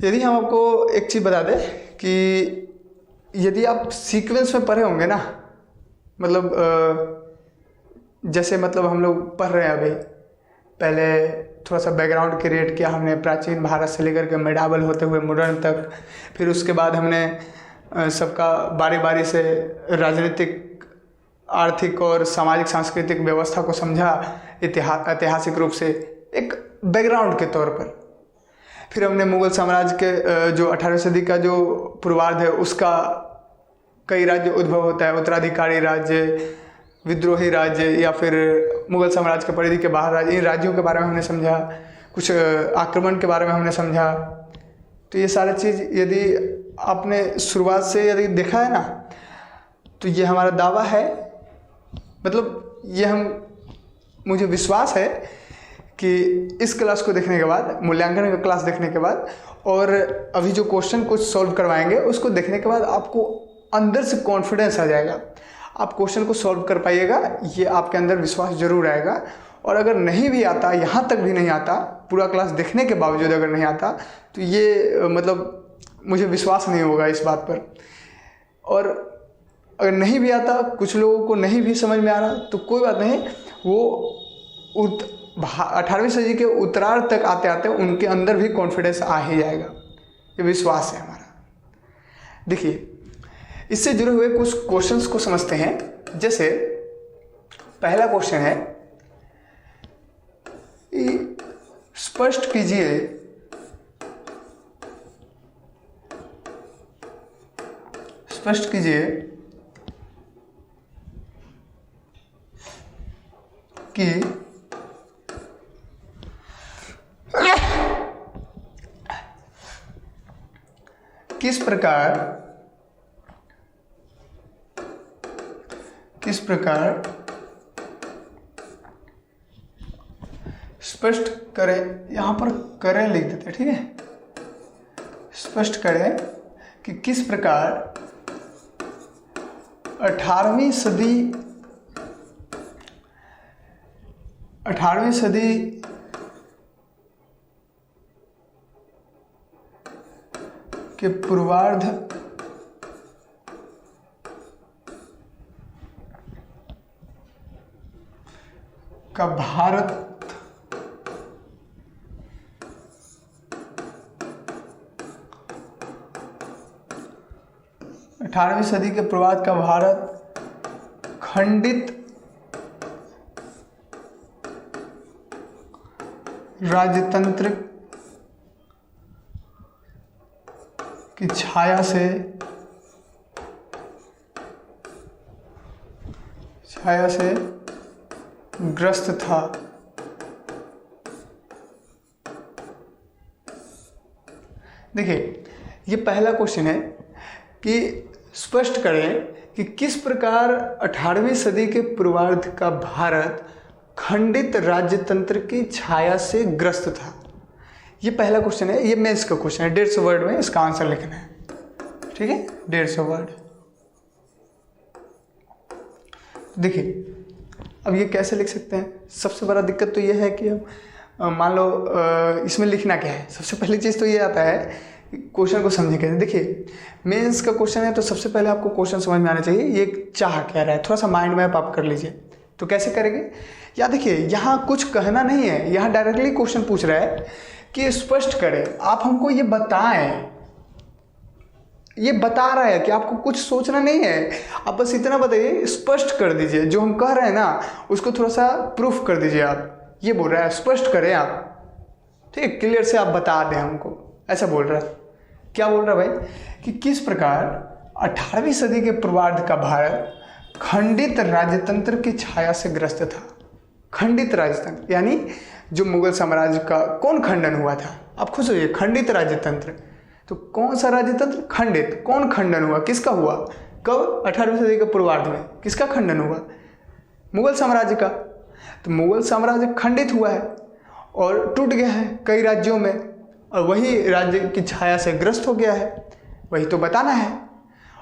यदि हम आपको एक चीज़ बता दें कि यदि आप सीक्वेंस में पढ़े होंगे ना, मतलब जैसे मतलब हम लोग पढ़ रहे हैं अभी, पहले थोड़ा सा बैकग्राउंड क्रिएट किया हमने प्राचीन भारत से लेकर के मेडावल होते हुए मॉडर्न तक, फिर उसके बाद हमने सबका बारी बारी से राजनीतिक, आर्थिक और सामाजिक सांस्कृतिक व्यवस्था को समझा ऐतिहासिक रूप से एक बैकग्राउंड के तौर पर। फिर हमने मुगल साम्राज्य के जो 18वीं सदी का जो पूर्वार्ध है उसका कई राज्य उद्भव होता है, उत्तराधिकारी राज्य, विद्रोही राज्य, या फिर मुगल साम्राज्य के परिधि के बाहर राज्य। इन राज्यों के बारे में हमने समझा, कुछ आक्रमण के बारे में हमने समझा। तो ये सारी चीज़ यदि आपने शुरुआत से यदि देखा है ना, तो ये हमारा दावा है, मतलब ये मुझे विश्वास है कि इस क्लास को देखने के बाद, मूल्यांकन का क्लास देखने के बाद, और अभी जो क्वेश्चन कुछ सॉल्व करवाएंगे उसको देखने के बाद आपको अंदर से कॉन्फिडेंस आ जाएगा, आप क्वेश्चन को सॉल्व कर पाइएगा, ये आपके अंदर विश्वास जरूर आएगा। और अगर नहीं भी आता, यहाँ तक भी नहीं आता, पूरा क्लास देखने के बावजूद अगर नहीं आता, तो ये मतलब मुझे विश्वास नहीं होगा इस बात पर। और अगर नहीं भी आता, कुछ लोगों को नहीं भी समझ में आ रहा, तो कोई बात नहीं, वो 18वीं सदी के उत्तरार्ध तक आते आते उनके अंदर भी कॉन्फिडेंस आ ही जाएगा, ये विश्वास है हमारा। देखिए इससे जुड़े हुए कुछ क्वेश्चंस को समझते हैं। जैसे पहला क्वेश्चन है, स्पष्ट कीजिए कि किस प्रकार स्पष्ट करें, यहां पर करें लिख देते हैं, ठीक है। स्पष्ट करें कि किस प्रकार 18वीं सदी के पूर्वार्ध का भारत 18वीं सदी के पूर्वार्ध का भारत खंडित राजतंत्र की छाया से ग्रस्त था। देखिए, ये पहला क्वेश्चन है कि स्पष्ट करें कि किस प्रकार 18वीं सदी के पूर्वार्ध का भारत खंडित राज्यतंत्र की छाया से ग्रस्त था। ये पहला क्वेश्चन है, ये मेंस का क्वेश्चन है। 150 वर्ड में इसका आंसर लिखना है, ठीक है, 150 वर्ड। देखिए, अब ये कैसे लिख सकते हैं। सबसे बड़ा दिक्कत तो ये है कि हम मान लो इसमें लिखना क्या है। सबसे पहली चीज़ तो ये आता है क्वेश्चन को समझे कैसे। देखिए, मेंस का क्वेश्चन है तो सबसे पहले आपको क्वेश्चन समझ में आना चाहिए ये चाह क्या रहा है। थोड़ा सा माइंड मैप आप कर लीजिए। तो कैसे करेंगे, या देखिए यहाँ कुछ कहना नहीं है, यहाँ डायरेक्टली क्वेश्चन पूछ रहा है कि स्पष्ट करें, आप हमको ये बताएं। ये बता रहा है कि आपको कुछ सोचना नहीं है, आप बस इतना बताइए, स्पष्ट कर दीजिए। जो हम कह रहे हैं ना उसको थोड़ा सा प्रूफ कर दीजिए आप। ये बोल रहा है स्पष्ट करें आप, ठीक है, क्लियर से आप बता दें हमको, ऐसा बोल रहा है। क्या बोल रहा है भाई कि किस प्रकार 18वीं सदी के पूर्वार्ध का भारत खंडित राजतंत्र की छाया से ग्रस्त था। खंडित राजतंत्र यानी जो मुगल साम्राज्य का कौन खंडन हुआ था, आप खुद सोचिए। खंडित राजतंत्र तो कौन सा राजतंत्र खंडित, कौन खंडन हुआ, किसका हुआ, कब, 18वीं सदी के पूर्वार्ध में। किसका खंडन हुआ, मुगल साम्राज्य का। तो मुगल साम्राज्य खंडित हुआ है और टूट गया है कई राज्यों में, और वही राज्य की छाया से ग्रस्त हो गया है, वही तो बताना है।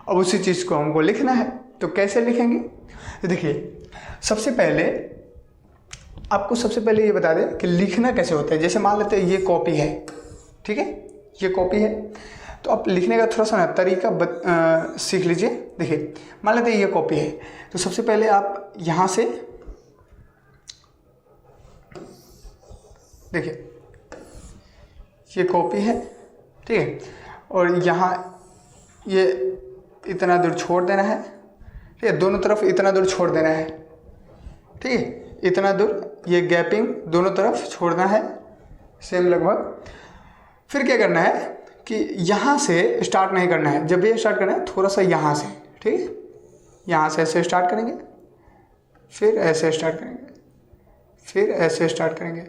अब उसी चीज़ को हमको लिखना है, तो कैसे लिखेंगे। तो देखिए, सबसे पहले ये बता दें कि लिखना कैसे होता है। जैसे मान लेते हैं ये कॉपी है, ठीक है, ये कॉपी है, तो आप लिखने का थोड़ा सा ना तरीका सीख लीजिए। देखिए, मान लेते हैं ये कॉपी है, तो सबसे पहले आप यहाँ से देखिए ये कॉपी है, ठीक है, और यहाँ ये इतना दूर छोड़ देना है, ठीक है, दोनों तरफ इतना दूर छोड़ देना है, ठीक है, इतना दूर ये गैपिंग दोनों तरफ छोड़ना है सेम लगभग। फिर क्या करना है कि यहाँ से स्टार्ट नहीं करना है, जब ये स्टार्ट करना है थोड़ा सा यहाँ से, ठीक है, यहाँ से ऐसे स्टार्ट करेंगे, फिर ऐसे स्टार्ट करेंगे, फिर ऐसे स्टार्ट करेंगे,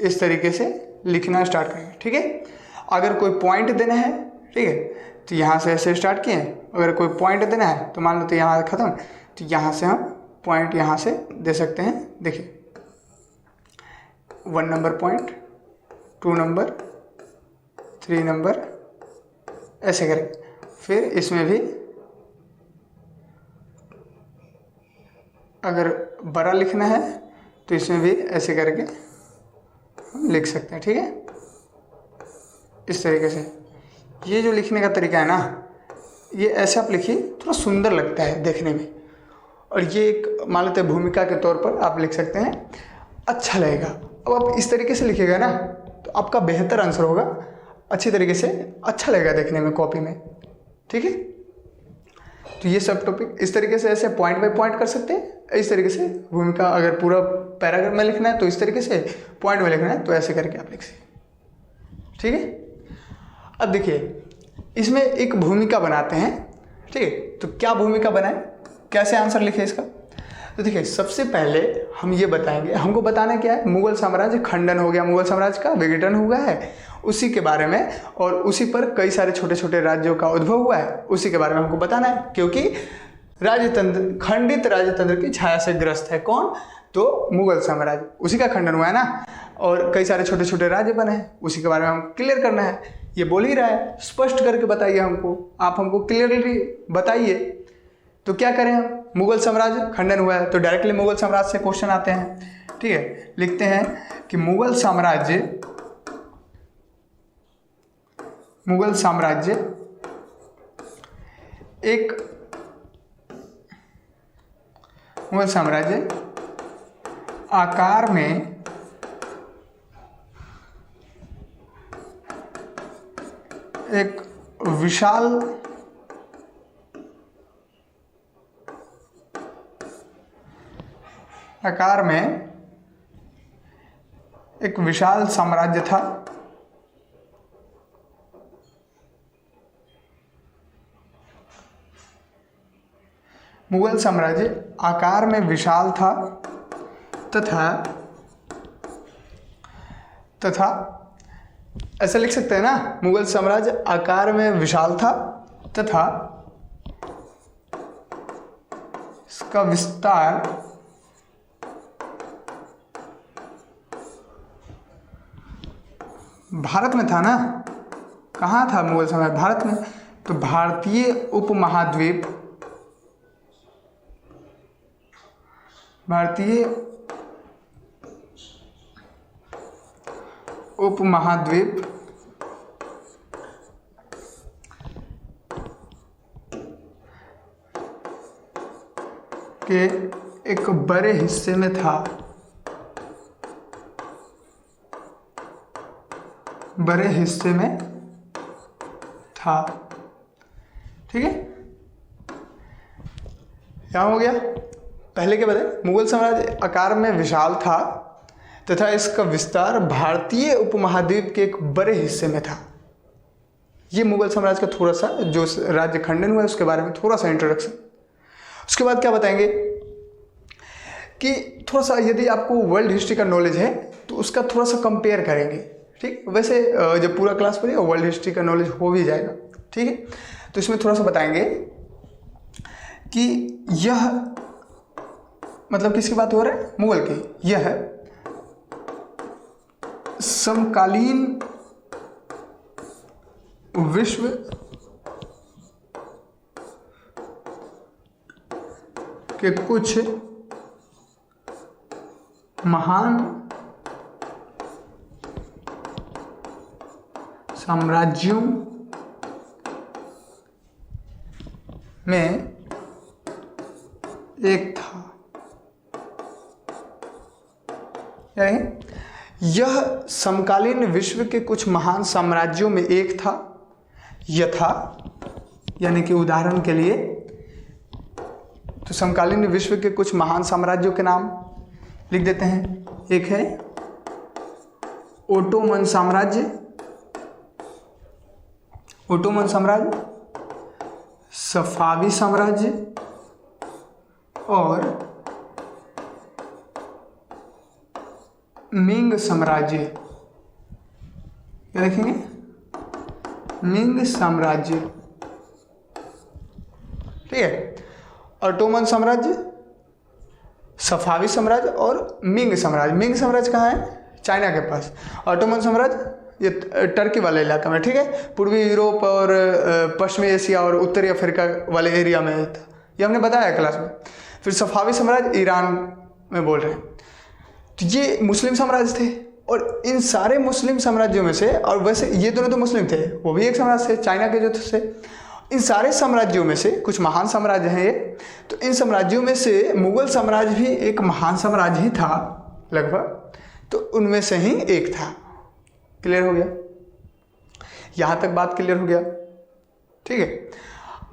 इस तरीके से लिखना स्टार्ट करेंगे, ठीक है। अगर कोई पॉइंट देना है, ठीक है, तो यहाँ से ऐसे स्टार्ट किए। अगर कोई पॉइंट देना है तो मान लो तो यहाँ ख़त्म, तो यहाँ से हम पॉइंट यहाँ से दे सकते हैं। देखिए 1 नंबर पॉइंट, 2 नंबर, 3 नंबर, ऐसे करेंगे। फिर इसमें भी अगर बड़ा लिखना है तो इसमें भी ऐसे करके हम लिख सकते हैं, ठीक है, इस तरीके से। ये जो लिखने का तरीका है ना, ये ऐसे आप लिखिए, थोड़ा सुंदर लगता है देखने में। और ये एक मान लेते हैं भूमिका के तौर पर आप लिख सकते हैं, अच्छा लगेगा। अब आप इस तरीके से लिखिएगा ना तो आपका बेहतर आंसर होगा, अच्छी तरीके से अच्छा लगेगा देखने में कॉपी में, ठीक है। तो ये सब टॉपिक इस तरीके से ऐसे पॉइंट बाय पॉइंट कर सकते हैं। इस तरीके से भूमिका, अगर पूरा पैराग्राफ में लिखना है तो इस तरीके से, पॉइंट में लिखना है तो ऐसे करके आप लिख सकते, ठीक है। अब देखिए, इसमें एक भूमिका बनाते हैं, ठीक है। तो क्या भूमिका बनाए, कैसे आंसर लिखे इसका। तो देखिए सबसे पहले हम ये बताएंगे, हमको बताना क्या है, मुगल साम्राज्य खंडन हो गया, मुगल साम्राज्य का विघटन हुआ है उसी के बारे में, और उसी पर कई सारे छोटे छोटे राज्यों का उद्भव हुआ है उसी के बारे में हमको बताना है। क्योंकि राजतंत्र, खंडित राजतंत्र की छाया से ग्रस्त है कौन, तो मुगल साम्राज्य, उसी का खंडन हुआ है ना, और कई सारे छोटे छोटे राज्य बने हैं, उसी के बारे में हम क्लियर करना है। ये बोल ही रहा है, स्पष्ट करके बताइए हमको, आप हमको क्लियरली बताइए। तो क्या करें हम, मुगल साम्राज्य खंडन हुआ है तो डायरेक्टली मुगल साम्राज्य से क्वेश्चन आते हैं। ठीक है, लिखते हैं कि मुगल साम्राज्य एक मुगल साम्राज्य आकार में एक विशाल आकार में एक विशाल साम्राज्य था। मुगल साम्राज्य आकार में विशाल था तथा ऐसा लिख सकते हैं ना, मुगल साम्राज्य आकार में विशाल था तथा इसका विस्तार भारत में था ना। कहाँ था मुगल साम्राज्य, भारत में, तो भारतीय उपमहाद्वीप के एक बड़े हिस्से में था, ठीक है। क्या हो गया, पहले क्या बताए, मुगल साम्राज्य आकार में विशाल था तथा इसका विस्तार भारतीय उपमहाद्वीप के एक बड़े हिस्से में था। ये मुगल साम्राज्य का थोड़ा सा जो राज्य खंडन हुआ है उसके बारे में थोड़ा सा इंट्रोडक्शन। उसके बाद क्या बताएंगे कि थोड़ा सा यदि आपको वर्ल्ड हिस्ट्री का नॉलेज है तो उसका थोड़ा सा कंपेयर करेंगे। ठीक, वैसे जब पूरा क्लास पढ़िए वर्ल्ड हिस्ट्री का नॉलेज हो भी जाएगा। ठीक है, तो इसमें थोड़ा सा बताएंगे कि यह मतलब किसकी बात हो रहा है, मुगल की। यह समकालीन विश्व के कुछ महान साम्राज्यों में एक था। यह समकालीन विश्व के कुछ महान साम्राज्यों में एक था। यथा यानी कि उदाहरण के लिए, तो समकालीन विश्व के कुछ महान साम्राज्यों के नाम लिख देते हैं। एक है ओटोमन साम्राज्य, सफावी साम्राज्य और मिंग साम्राज्य। क्या लिखेंगे, मिंग साम्राज्य। ठीक है, ओटोमन साम्राज्य, सफावी साम्राज्य और मिंग साम्राज्य। मिंग साम्राज्य कहाँ है, चाइना के पास। ओटोमन साम्राज्य ये टर्की वाले इलाका में, ठीक है, पूर्वी यूरोप और पश्चिमी एशिया और उत्तरी अफ्रीका वाले एरिया में था, ये हमने बताया क्लास में। फिर सफावी साम्राज्य ईरान में बोल रहे हैं, तो ये मुस्लिम साम्राज्य थे। और इन सारे मुस्लिम साम्राज्यों में से, और वैसे ये दोनों तो मुस्लिम थे, वो भी एक साम्राज्य थे चाइना के जो थे। इन सारे साम्राज्यों में से कुछ महान साम्राज्य हैं ये, तो इन साम्राज्यों में से मुगल साम्राज्य भी एक महान साम्राज्य ही था लगभग, तो उनमें से ही एक था। क्लियर हो गया, यहां तक बात क्लियर हो गया। ठीक है,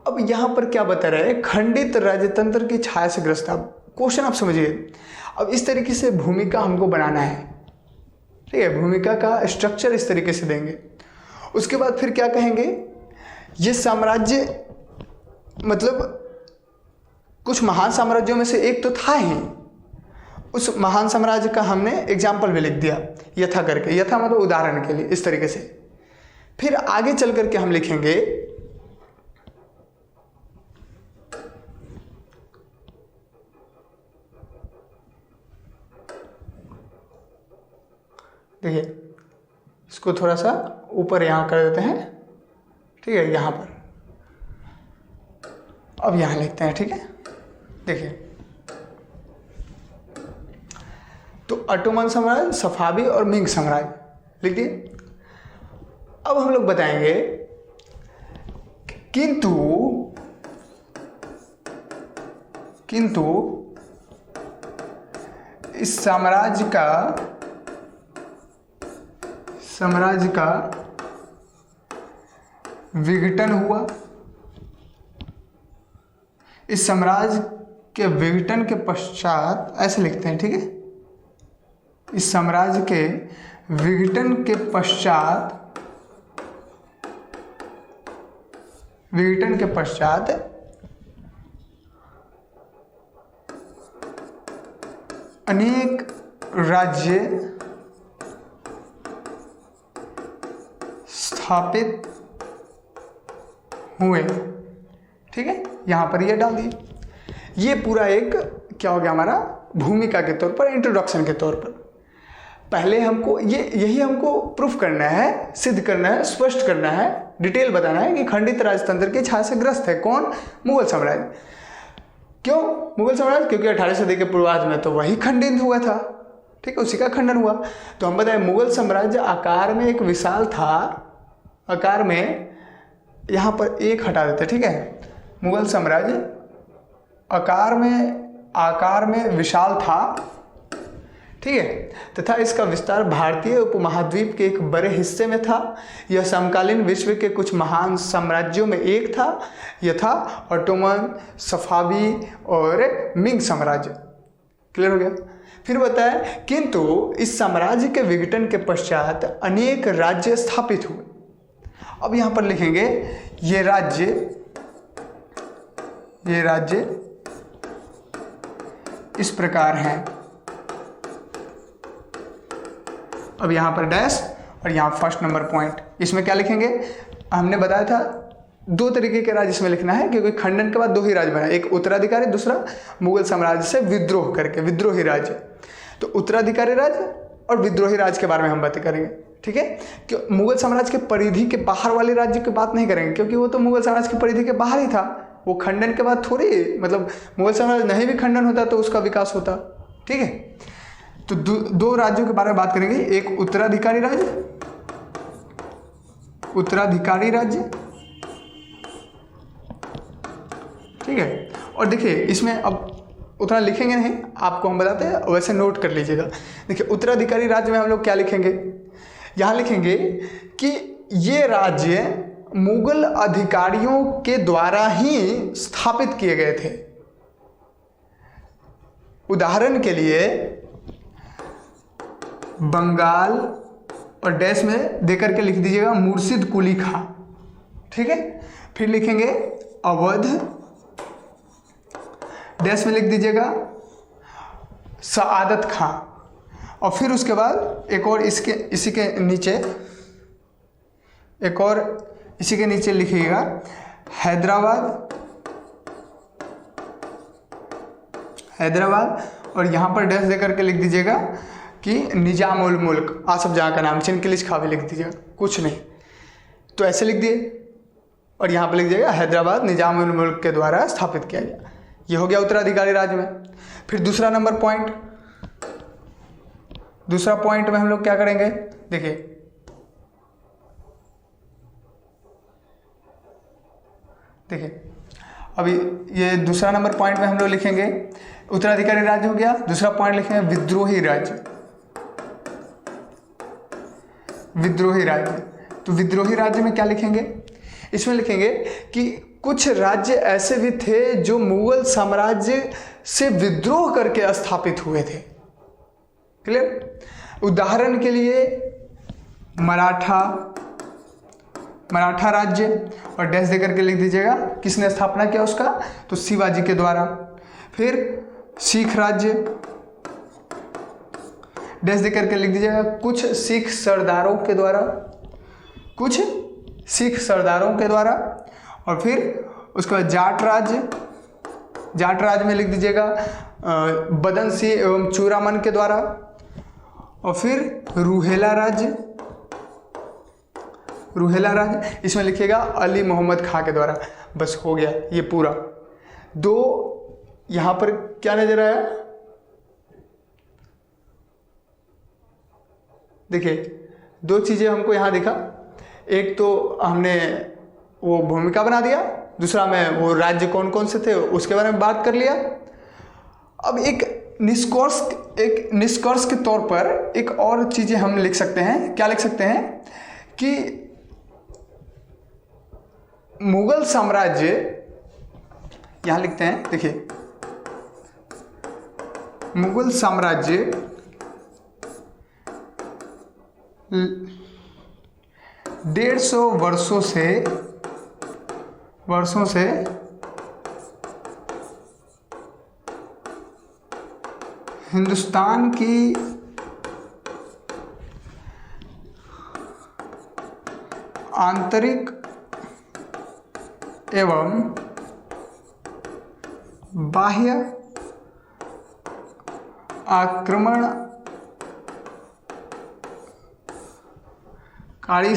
अब यहां पर क्या बता रहा है, खंडित राजतंत्र की छाया से ग्रस्त था। क्वेश्चन आप समझिए, अब इस तरीके से भूमिका हमको बनाना है। ठीक है, भूमिका का स्ट्रक्चर इस तरीके से देंगे। उसके बाद फिर क्या कहेंगे, ये साम्राज्य मतलब कुछ महान साम्राज्यों में से एक तो था ही। उस महान साम्राज्य का हमने एग्जाम्पल भी लिख दिया यथा करके, यथा मतलब उदाहरण के लिए, इस तरीके से। फिर आगे चल करके हम लिखेंगे देखिए, इसको थोड़ा सा ऊपर यहाँ कर देते हैं, ठीक है, यहाँ पर। अब यहाँ लिखते हैं, ठीक है। देखिए, तो ऑटोमन साम्राज्य, सफावी और मिंग साम्राज्य लिख दिए। अब हम लोग बताएंगे किंतु इस साम्राज्य का विघटन हुआ। इस साम्राज्य के विघटन के पश्चात, ऐसे लिखते हैं, ठीक है, इस साम्राज्य के विघटन के पश्चात अनेक राज्य स्थापित हुए, ठीक है। यहां पर ये डाल दिए। ये पूरा एक क्या हो गया हमारा, भूमिका के तौर पर, इंट्रोडक्शन के तौर पर। पहले हमको यही हमको प्रूफ करना है, सिद्ध करना है, स्पष्ट करना है, डिटेल बताना है कि खंडित राजतंत्र की छाया से ग्रस्त है कौन, मुगल साम्राज्य। क्यों मुगल साम्राज्य? क्योंकि 18वीं सदी के पूर्वार्ध में तो वही खंडित हुआ था, ठीक है, उसी का खंडन हुआ। तो हम बताएं मुगल साम्राज्य आकार में एक विशाल था, आकार में, यहाँ पर एक हटा देते, ठीक है। मुगल साम्राज्य आकार में विशाल था, ठीक है, तथा इसका विस्तार भारतीय उपमहाद्वीप के एक बड़े हिस्से में था। यह समकालीन विश्व के कुछ महान साम्राज्यों में एक था, यथा ऑटोमन, सफावी और मिंग साम्राज्य। क्लियर हो गया? फिर बताया किंतु इस साम्राज्य के विघटन के पश्चात अनेक राज्य स्थापित हुए। अब यहां पर लिखेंगे ये राज्य इस प्रकार हैं। अब यहां पर डैश और यहां फर्स्ट नंबर पॉइंट। इसमें क्या लिखेंगे? हमने बताया था दो तरीके के राज्य इसमें लिखना है, क्योंकि खंडन के बाद दो ही राज्य बना, एक उत्तराधिकारी, दूसरा मुगल साम्राज्य से विद्रोह करके विद्रोही राज्य। तो उत्तराधिकारी राज्य और विद्रोही राज्य के बारे में हम बातें करेंगे, ठीक है। कि मुगल साम्राज्य के परिधि के बाहर वाले राज्य की बात नहीं करेंगे, क्योंकि वो तो मुगल साम्राज्य की परिधि के बाहर ही था। वो खंडन के बाद थोड़ी, मतलब मुगल साम्राज्य नहीं भी खंडन होता तो उसका विकास होता, ठीक है। तो दो राज्यों के बारे में बात करेंगे, एक उत्तराधिकारी राज्य, ठीक है। और देखिए इसमें अब उतना लिखेंगे नहीं, आपको हम बताते हैं, वैसे नोट कर लीजिएगा। देखिए उत्तराधिकारी राज्य में हम लोग क्या लिखेंगे? यहाँ लिखेंगे कि ये राज्य मुगल अधिकारियों के द्वारा ही स्थापित किए गए थे। उदाहरण के लिए बंगाल, और डैश में देकर के लिख दीजिएगा मुर्शिद कुली खां, ठीक है। फिर लिखेंगे अवध, डैश में लिख दीजिएगा सआदत खां, और फिर उसके बाद एक और इसी के नीचे लिखिएगा हैदराबाद, और यहाँ पर डैश देकर के लिख दीजिएगा कि निजाम उल मुल्क, आसफ जहाँ का नाम, चिनकिलिश खां भी लिख दीजिएगा, कुछ नहीं तो ऐसे लिख दिए, और यहाँ पर लिख दीजिएगा हैदराबाद निजाम उल मुल्क के द्वारा स्थापित किया गया। ये हो गया उत्तराधिकारी राज्य में। फिर दूसरा पॉइंट में हम लोग क्या करेंगे? देखिए अभी ये दूसरा नंबर पॉइंट में हम लोग लिखेंगे उत्तराधिकारी राज्य हो गया। दूसरा पॉइंट लिखेंगे विद्रोही राज्य। तो विद्रोही राज्य में क्या लिखेंगे? इसमें लिखेंगे कि कुछ राज्य ऐसे भी थे जो मुगल साम्राज्य से विद्रोह करके स्थापित हुए थे। क्लियर? उदाहरण के लिए मराठा राज्य, और डैश देकर के लिख दीजिएगा किसने स्थापना किया उसका? तो शिवाजी के द्वारा। फिर सिख राज्य, डैश दे करके लिख दीजिएगा, कुछ सिख सरदारों के द्वारा, कुछ सिख सरदारों के द्वारा। और फिर उसके बाद जाट राज्य, जाट राज्य में लिख दीजिएगा बदन सिंह एवं चूड़ामन के द्वारा। और फिर रूहेला राज्य, रूहेला राज्य इसमें लिखिएगा अली मोहम्मद खां के द्वारा। बस हो गया ये पूरा। दो यहां पर क्या नजर आया, देखिए दो चीजें हमको यहां दिखा। एक तो हमने वो भूमिका बना दिया, दूसरा में वो राज्य कौन कौन से थे उसके बारे में बात कर लिया। अब एक निष्कर्ष के तौर पर एक और चीजें हम लिख सकते हैं। क्या लिख सकते हैं कि मुगल साम्राज्य, यहां लिखते हैं, देखिए मुगल साम्राज्य 150 वर्षों से हिंदुस्तान की आंतरिक एवं बाह्य आक्रमणकारी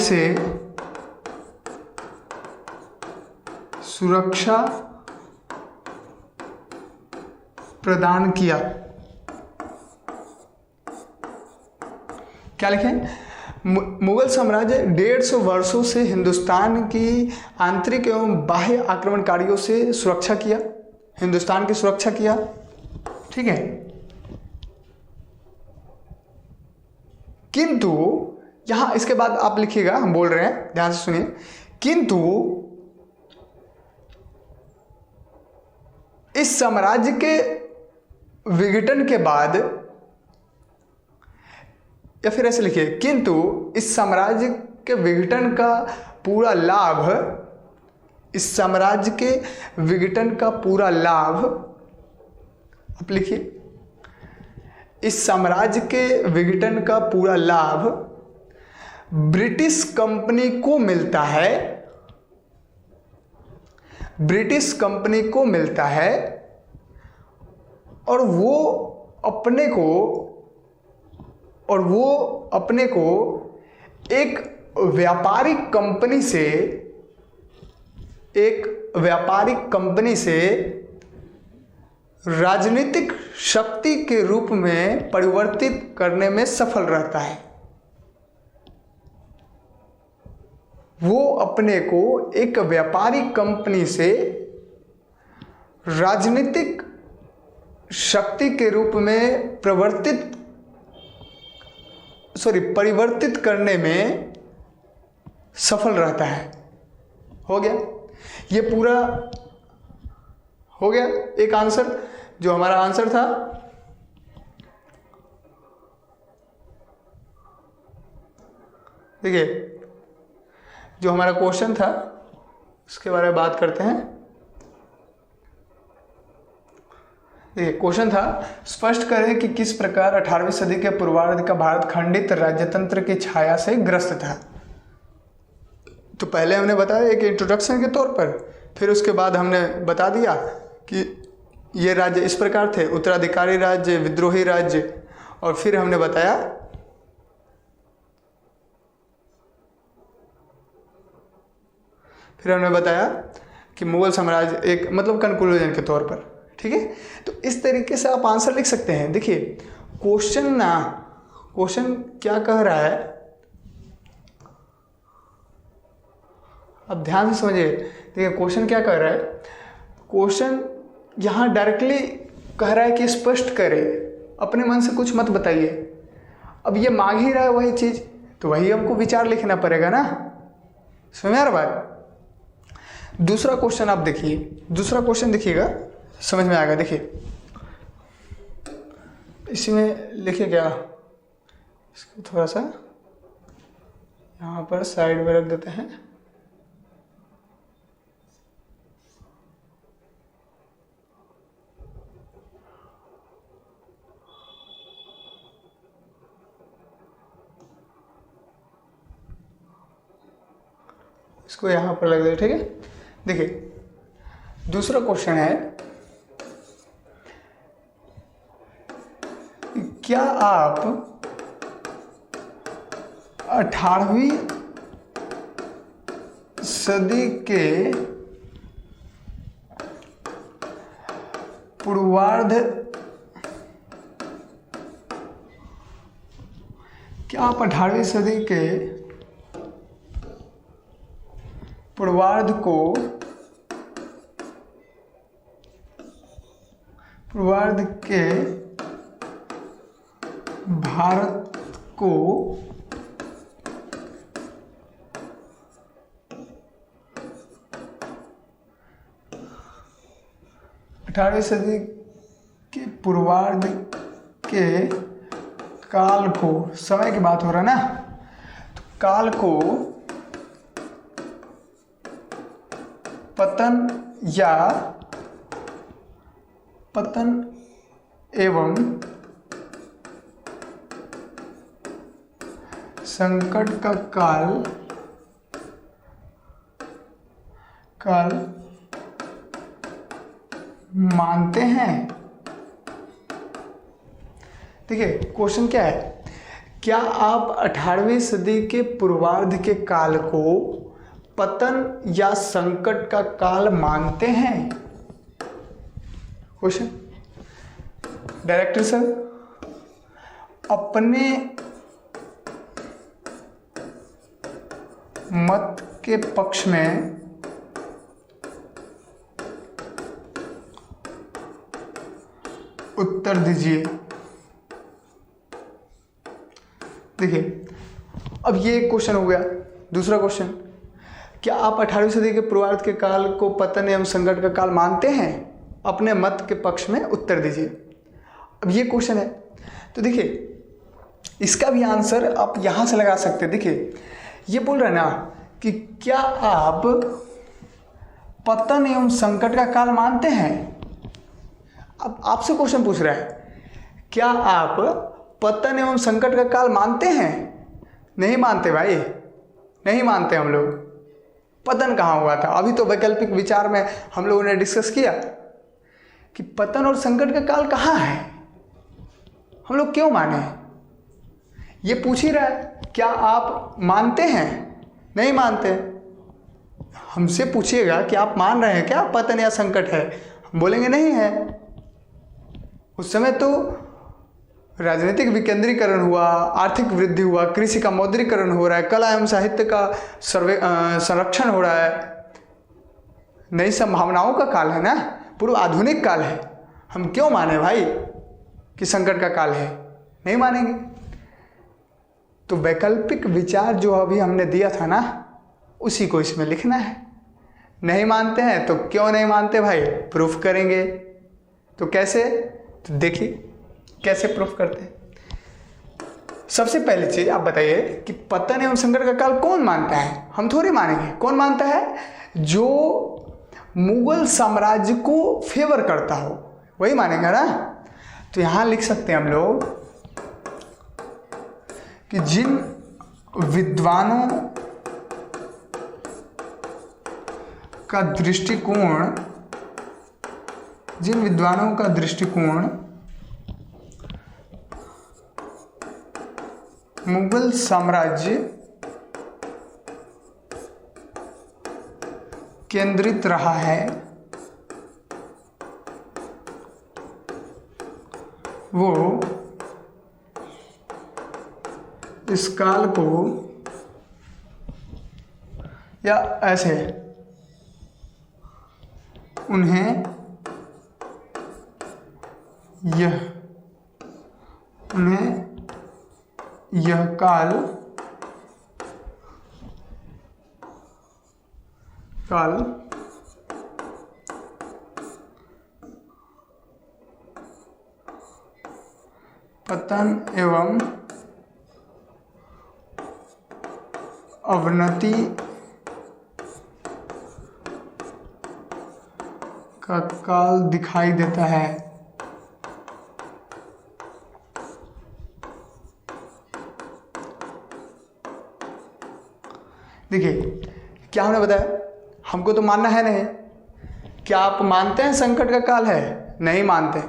से सुरक्षा प्रदान किया। क्या लिखें, मुगल साम्राज्य 150 वर्षों से हिंदुस्तान की आंतरिक एवं बाह्य आक्रमणकारियों से सुरक्षा किया, हिंदुस्तान की सुरक्षा किया। ठीक है, किंतु यहां इसके बाद आप लिखिएगा, हम बोल रहे हैं ध्यान से सुनिए, किंतु इस साम्राज्य के विघटन के बाद, या फिर ऐसे लिखिए, किंतु इस साम्राज्य के विघटन का पूरा लाभ, इस साम्राज्य के विघटन का पूरा लाभ, आप लिखिए, इस साम्राज्य के विघटन का पूरा लाभ ब्रिटिश कंपनी को मिलता है, ब्रिटिश कंपनी को मिलता है, और वो अपने को एक व्यापारिक कंपनी से राजनीतिक शक्ति के रूप में परिवर्तित करने में सफल रहता है। वो अपने को एक व्यापारिक कंपनी से राजनीतिक शक्ति के रूप में परिवर्तित करने में सफल रहता है। हो गया, ये पूरा हो गया एक आंसर, जो हमारा आंसर था। देखिए जो हमारा क्वेश्चन था उसके बारे में बात करते हैं। देखिए क्वेश्चन था, स्पष्ट करें कि किस प्रकार 18वीं सदी के पूर्वार्ध का भारत खंडित राज्यतंत्र की छाया से ग्रस्त था। तो पहले हमने बताया एक इंट्रोडक्शन के तौर पर, फिर उसके बाद हमने बता दिया कि ये राज्य इस प्रकार थे, उत्तराधिकारी राज्य, विद्रोही राज्य, और फिर हमने बताया कि मुगल साम्राज्य एक मतलब कंक्लूजन के तौर पर। ठीक है, तो इस तरीके से आप आंसर लिख सकते हैं। देखिए क्वेश्चन क्या कह रहा है, अब ध्यान से समझिए। देखिए क्वेश्चन क्या कह रहा है, क्वेश्चन यहाँ डायरेक्टली कह रहा है कि स्पष्ट करें, अपने मन से कुछ मत बताइए। अब ये मांग ही रहा है वही चीज़, तो वही हमको विचार लिखना पड़ेगा ना। समझ आ रहा बात। दूसरा क्वेश्चन आप देखिए, दूसरा क्वेश्चन देखिएगा, समझ में आएगा। देखिए इसमें लिखे क्या, इसको थोड़ा सा यहाँ पर साइड में रख देते हैं। इसको यहाँ पर लग जाए, ठीक है। देखिए दूसरा क्वेश्चन है, क्या आप 18वीं सदी के पूर्वार्ध सदी के पूर्वार्ध के भारत को अठारहवीं सदी के पूर्वार्ध के काल को, समय की बात हो रहा है ना, तो काल को पतन एवं संकट का काल मानते हैं। देखिए क्वेश्चन क्या है, क्या आप 18वीं सदी के पूर्वार्ध के काल को पतन या संकट का काल मानते हैं? क्वेश्चन। डायरेक्टर सर अपने मत के पक्ष में उत्तर दीजिए। देखिए अब ये एक क्वेश्चन हो गया। दूसरा क्वेश्चन, क्या आप 18वीं सदी के पूर्वार्ध के काल को पतन एवं संकट का काल मानते हैं? अपने मत के पक्ष में उत्तर दीजिए। अब ये क्वेश्चन है, तो देखिए इसका भी आंसर आप यहां से लगा सकते हैं। देखिए ये बोल रहा है ना कि क्या आप पतन एवं संकट का काल मानते हैं। अब आपसे क्वेश्चन पूछ रहा है, क्या आप पतन एवं संकट का काल मानते हैं? नहीं मानते भाई, नहीं मानते हम लोग। पतन कहाँ हुआ था? अभी तो वैकल्पिक विचार में हम लोगों ने डिस्कस किया कि पतन और संकट का काल कहाँ है, हम लोग क्यों माने। ये पूछ ही रहा है, क्या आप मानते हैं? नहीं मानते। हमसे पूछिएगा कि आप मान रहे हैं क्या पतन या संकट है, हम बोलेंगे नहीं है। उस समय तो राजनीतिक विकेंद्रीकरण हुआ, आर्थिक वृद्धि हुआ, कृषि का मौद्रीकरण हो रहा है, कला एवं साहित्य का संरक्षण हो रहा है, नई संभावनाओं का काल है ना, पूर्व आधुनिक काल है। हम क्यों माने भाई कि संकट का काल है? नहीं मानेंगे। तो वैकल्पिक विचार जो अभी हमने दिया था ना, उसी को इसमें लिखना है। नहीं मानते हैं तो क्यों नहीं मानते भाई, प्रूफ करेंगे। तो कैसे, तो देखिए कैसे प्रूफ करते हैं। सबसे पहली चीज आप बताइए कि पतन एवं संकट का काल कौन मानता है? हम थोड़ी मानेंगे। कौन मानता है? जो मुगल साम्राज्य को फेवर करता हो वही मानेगा ना। तो यहां लिख सकते हैं हम लोग कि जिन विद्वानों का दृष्टिकोण मुगल साम्राज्य केंद्रित रहा है, वो इस काल को, या ऐसे उन्हें यह काल पतन एवं अवनति का काल दिखाई देता है। देखिए क्या हमने बताया? हमको तो मानना है नहीं। क्या आप मानते हैं संकट का काल है? नहीं मानते।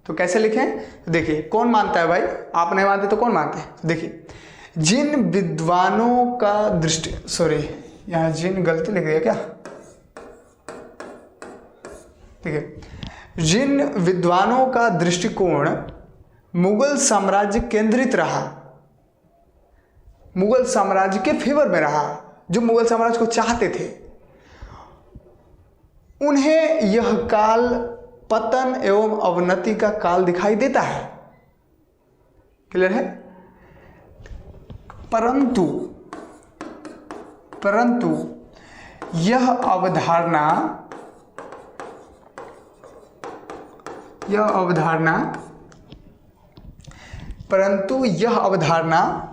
तो कैसे लिखें? तो देखिए, कौन मानता है भाई? आप नहीं मानते तो कौन मानते हैं? तो देखिए, जिन विद्वानों का यहाँ जिन गलती लिख दिया क्या? देखिए, जिन विद्वानों का दृष्टिकोण मुगल साम्राज्य केंद्रित रहा, मुगल साम्राज्य के फेवर में रहा, जो मुगल साम्राज्य को चाहते थे, उन्हें यह काल पतन एवं अवनति का काल दिखाई देता है। क्लियर है? परंतु यह अवधारणा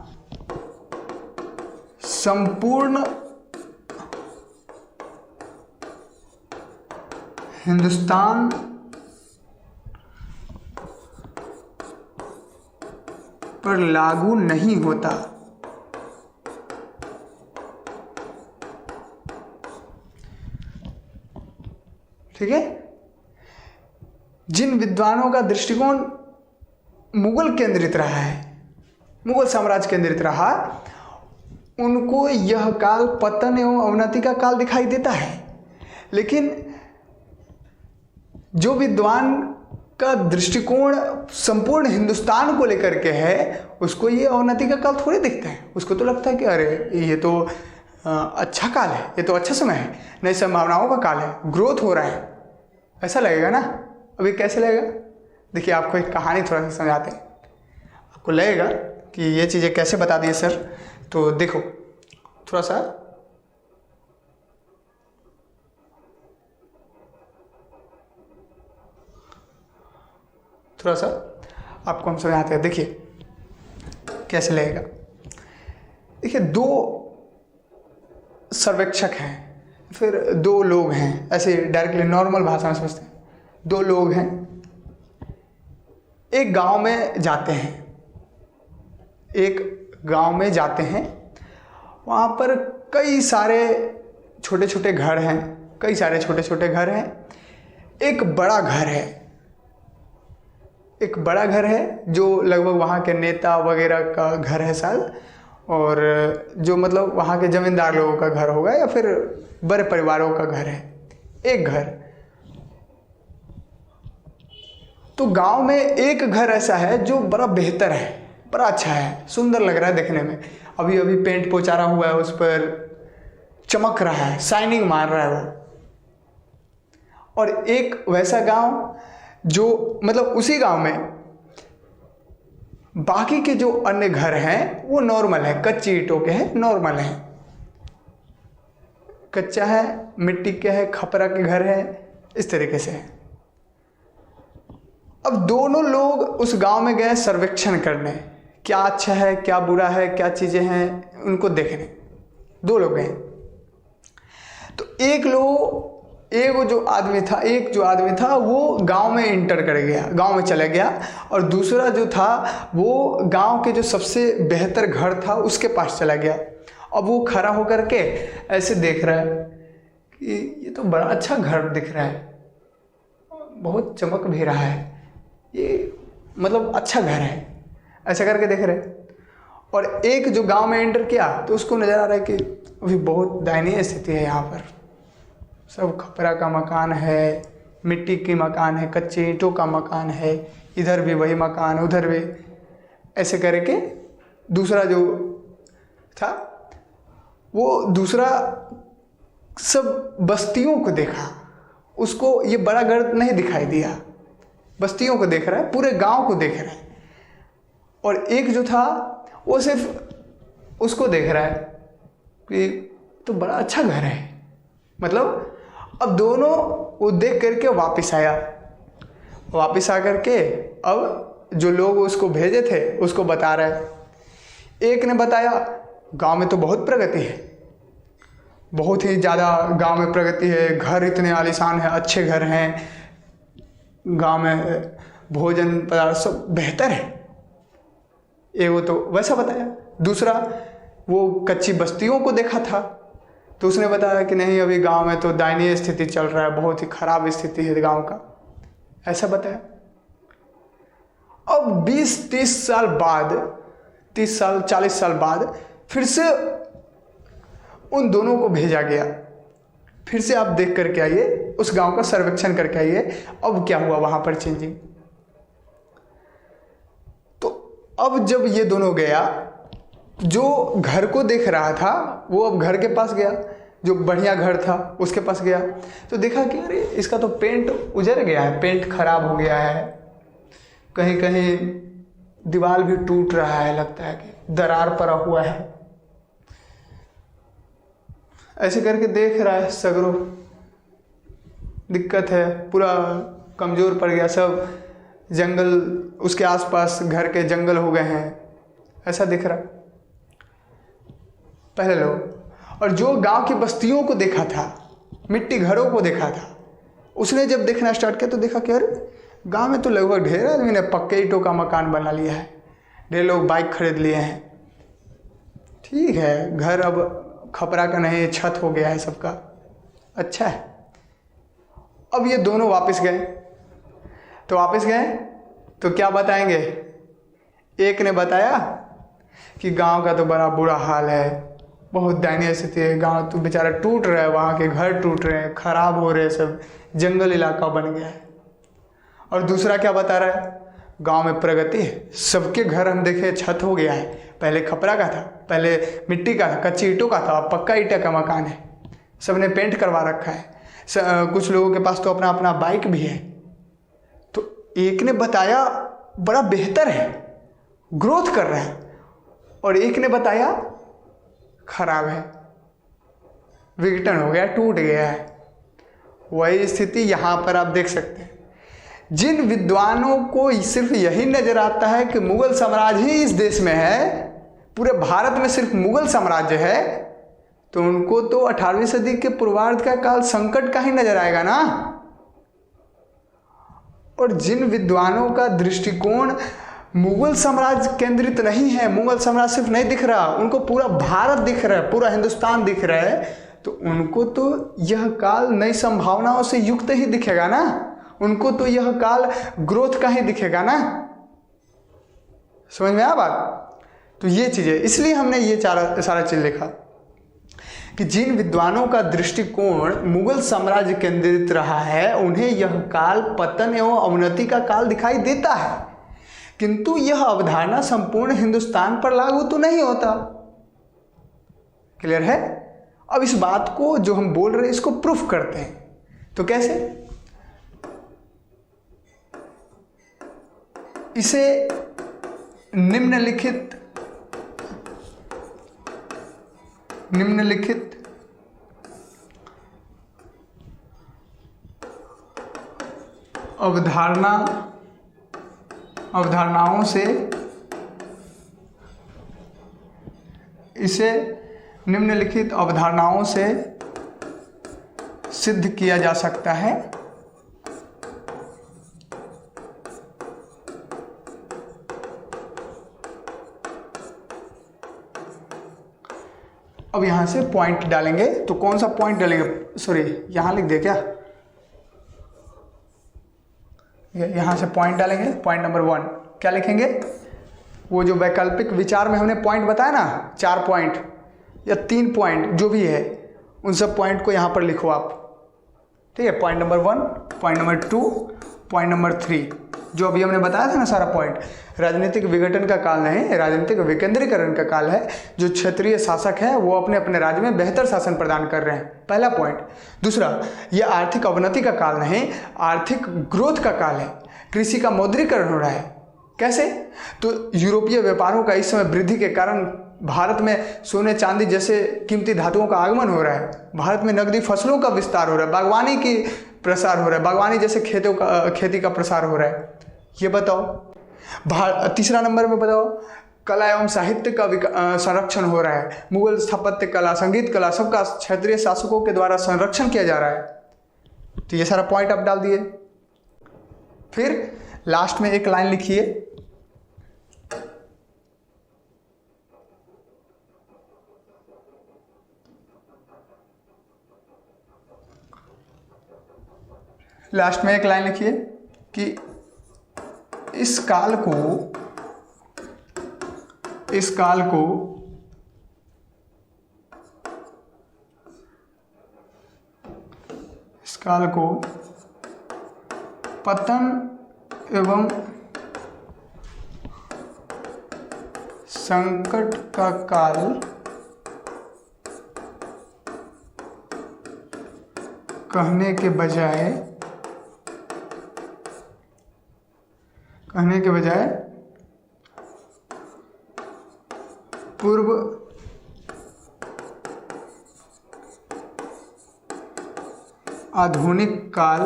संपूर्ण हिंदुस्तान पर लागू नहीं होता। ठीक है? जिन विद्वानों का दृष्टिकोण मुगल केंद्रित रहा है, मुगल साम्राज्य केंद्रित रहा, उनको यह काल पतन एवं अवनति का काल दिखाई देता है। लेकिन जो विद्वान का दृष्टिकोण संपूर्ण हिंदुस्तान को लेकर के है, उसको ये अवनति का काल थोड़ी दिखता है। उसको तो लगता है कि अरे ये तो अच्छा काल है, ये तो अच्छा समय है, नई संभावनाओं का काल है, ग्रोथ हो रहा है, ऐसा लगेगा ना। अभी कैसे लगेगा? देखिए, आपको एक कहानी थोड़ा सा समझाते हैं। आपको लगेगा कि ये चीज़ें कैसे बता दिए सर। तो देखो, थोड़ा सा आपको हम समझाते हैं। देखिए कैसे लगेगा। देखिए, दो सर्वेक्षक हैं, फिर दो लोग हैं, ऐसे डायरेक्टली नॉर्मल भाषा में समझते हैं। दो लोग हैं, एक गांव में जाते हैं, वहाँ पर कई सारे छोटे छोटे घर हैं, एक बड़ा घर है जो लगभग वहाँ के नेता वगैरह का घर है शायद, और जो मतलब वहाँ के जमींदार लोगों का घर होगा या फिर बड़े परिवारों का घर है, एक घर। तो गांव में एक घर ऐसा है जो बड़ा बेहतर है, बड़ा अच्छा है, सुंदर लग रहा है देखने में, अभी अभी पेंट पोचारा हुआ है, उस पर चमक रहा है, शाइनिंग मार रहा है वो। और एक वैसा गांव जो मतलब उसी गांव में बाकी के जो अन्य घर हैं वो नॉर्मल है, कच्ची ईंटों के हैं, नॉर्मल है, कच्चा है, मिट्टी के है, खपरा के घर है, इस तरीके से है। अब दोनों लोग उस गांव में गए सर्वेक्षण करने, क्या अच्छा है, क्या बुरा है, क्या चीजें हैं, उनको देखने दो लोग गए। तो एक जो आदमी था वो गांव में इंटर कर गया, गांव में चला गया, और दूसरा जो था वो गांव के जो सबसे बेहतर घर था उसके पास चला गया। अब वो खड़ा होकर के ऐसे देख रहा है कि ये तो बड़ा अच्छा घर दिख रहा है, बहुत चमक भी रहा है, ये मतलब अच्छा घर है, ऐसा करके देख रहे। और एक जो गांव में एंटर किया तो उसको नज़र आ रहा है कि अभी बहुत दयनीय स्थिति है, यहाँ पर सब खपरा का मकान है, मिट्टी की मकान है, कच्चे ईंटों का मकान है, इधर भी वही मकान, उधर भी, ऐसे करके दूसरा जो था वो दूसरा सब बस्तियों को देखा, उसको ये बड़ा घर नहीं दिखाई दिया, बस्तियों को देख रहा है, पूरे गांव को देख रहा है। और एक जो था वो सिर्फ उसको देख रहा है कि तो बड़ा अच्छा घर है, मतलब। अब दोनों वो देख करके वापस आ करके अब जो लोग उसको भेजे थे उसको बता रहा है। एक ने बताया गांव में तो बहुत प्रगति है, बहुत ही ज़्यादा गांव में प्रगति है, घर इतने आलीशान है, अच्छे घर हैं, गांव में भोजन पदार्थ सब बेहतर है, ये वो तो वैसा बताया। दूसरा वो कच्ची बस्तियों को देखा था, तो उसने बताया कि नहीं, अभी गांव में तो दयनीय स्थिति चल रहा है, बहुत ही खराब स्थिति है गांव का, ऐसा बताया। अब 20-30 साल बाद, 30 साल 40 साल बाद फिर से उन दोनों को भेजा गया, फिर से आप देख करके आइए, उस गांव का सर्वेक्षण करके आइए, अब क्या हुआ वहां पर चेंजिंग। तो अब जब ये दोनों गया, जो घर को देख रहा था वो अब घर के पास गया, जो बढ़िया घर था उसके पास गया, तो देखा कि अरे इसका तो पेंट उजड़ गया है, पेंट खराब हो गया है, कहीं कहीं दीवार भी टूट रहा है, लगता है कि दरार पड़ा हुआ है। ऐसे करके देख रहा है, सगरों दिक्कत है, पूरा कमज़ोर पड़ गया, सब जंगल उसके आसपास घर के जंगल हो गए हैं, ऐसा दिख रहा पहले लोग। और जो गांव की बस्तियों को देखा था, मिट्टी घरों को देखा था, उसने जब देखना स्टार्ट किया तो देखा कि अरे गांव में तो लगभग ढेर आदमी ने पक्के ईंटों का मकान बना लिया है, ढेर लोग बाइक खरीद लिए हैं, ठीक है, घर अब खपरा का नहीं छत हो गया है सबका, अच्छा है। अब ये दोनों वापस गए, तो वापस गए तो क्या बताएंगे, एक ने बताया कि गांव का तो बड़ा बुरा हाल है, बहुत दयनीय स्थिति है, गांव तो बेचारा टूट रहा है, वहाँ के घर टूट रहे हैं, खराब हो रहे हैं, सब जंगल इलाका बन गया है। और दूसरा क्या बता रहा है, गांव में प्रगति है, सबके घर हम देखे छत हो गया है, पहले खपरा का था, पहले मिट्टी का था, कच्ची ईंटों का था, अब पक्का ईंटा का मकान है, सबने पेंट करवा रखा है, कुछ लोगों के पास तो अपना अपना बाइक भी है। तो एक ने बताया बड़ा बेहतर है, ग्रोथ कर रहा है, और एक ने बताया खराब है, विघटन हो गया, टूट गया है। वही स्थिति यहाँ पर आप देख सकते हैं। जिन विद्वानों को सिर्फ यही नजर आता है कि मुगल साम्राज्य ही इस देश में है, पूरे भारत में सिर्फ मुगल साम्राज्य है, तो उनको तो 18वीं सदी के पूर्वार्ध का काल संकट का ही नजर आएगा ना। और जिन विद्वानों का दृष्टिकोण मुगल साम्राज्य केंद्रित नहीं है, मुगल साम्राज्य सिर्फ नहीं दिख रहा, उनको पूरा भारत दिख रहा है, पूरा हिंदुस्तान दिख रहा है, तो उनको तो यह काल नई संभावनाओं से युक्त ही दिखेगा ना, उनको तो यह काल ग्रोथ का ही दिखेगा ना। समझ में आया बात? तो ये चीजें, इसलिए हमने ये सारा चीज लिखा कि जिन विद्वानों का दृष्टिकोण मुगल साम्राज्य केंद्रित रहा है, उन्हें यह काल पतन एवं अवनति का काल दिखाई देता है, किंतु यह अवधारणा संपूर्ण हिंदुस्तान पर लागू तो नहीं होता। क्लियर है? अब इस बात को जो हम बोल रहे हैं इसको प्रूफ करते हैं। तो कैसे? इसे निम्नलिखित अवधारणाओं से सिद्ध किया जा सकता है अब यहां से पॉइंट डालेंगे, तो कौन सा पॉइंट डालेंगे? सॉरी, यहां लिख दे क्या? यहां से पॉइंट डालेंगे। पॉइंट नंबर 1 क्या लिखेंगे? वो जो वैकल्पिक विचार में हमने पॉइंट बताया ना, 4 पॉइंट या 3 पॉइंट जो भी है, उन सब पॉइंट को यहां पर लिखो आप। ठीक है? Point number 1, point number 2, point number 3, जो अभी हमने बताया था ना सारा पॉइंट। राजनीतिक विघटन का काल नहीं, राजनीतिक विकेंद्रीकरण का काल है। जो क्षेत्रीय शासक है वो अपने अपने राज्य में बेहतर शासन प्रदान कर रहे हैं, पहला पॉइंट। दूसरा, ये आर्थिक अवनति का काल नहीं, आर्थिक ग्रोथ का काल है। कृषि का मौद्रीकरण हो रहा है। कैसे? तो यूरोपीय व्यापारों का इस समय वृद्धि के कारण भारत में सोने चांदी जैसे कीमती धातुओं का आगमन हो रहा है। भारत में नकदी फसलों का विस्तार हो रहा है, बागवानी की प्रसार हो रहा है, बागवानी जैसे खेती का प्रसार हो रहा है। ये बताओ। तीसरा नंबर में बताओ, कला एवं साहित्य का संरक्षण हो रहा है। मुगल स्थापत्य कला, संगीत कला, सबका क्षेत्रीय शासकों के द्वारा संरक्षण किया जा रहा है। तो ये सारा पॉइंट आप डाल दिए। फिर लास्ट में एक लाइन लिखिए, लास्ट में एक लाइन लिखिए कि इस काल को पतन एवं संकट का काल कहने के बजाय पूर्व आधुनिक काल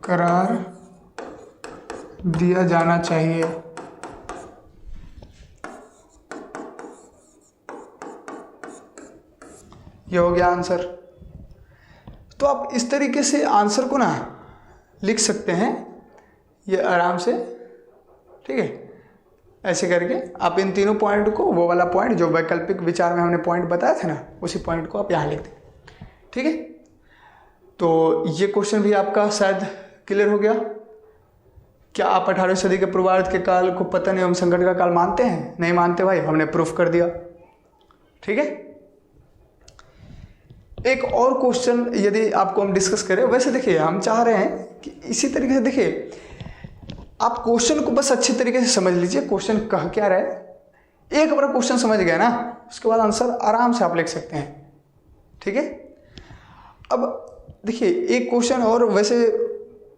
करार दिया जाना चाहिए। ये हो गया आंसर। तो आप इस तरीके से आंसर को ना लिख सकते हैं, ये आराम से, ठीक है। ऐसे करके आप इन तीनों पॉइंट को, वो वाला पॉइंट जो वैकल्पिक विचार में हमने पॉइंट बताया था ना, उसी पॉइंट को आप यहाँ लिख दें, ठीक है। तो ये क्वेश्चन भी आपका शायद क्लियर हो गया। क्या आप 18वीं सदी के पूर्वार्ध के काल को पतन एवं संकट का काल मानते हैं? नहीं मानते भाई, हमने प्रूफ कर दिया, ठीक है। एक और क्वेश्चन यदि आपको हम डिस्कस करें, वैसे देखिए हम चाह रहे हैं कि इसी तरीके से, देखिए आप क्वेश्चन को बस अच्छी तरीके से समझ लीजिए, क्वेश्चन कह क्या रहा है। एक बार क्वेश्चन समझ गए ना, उसके बाद आंसर आराम से आप लिख सकते हैं, ठीक है। अब देखिए एक क्वेश्चन और वैसे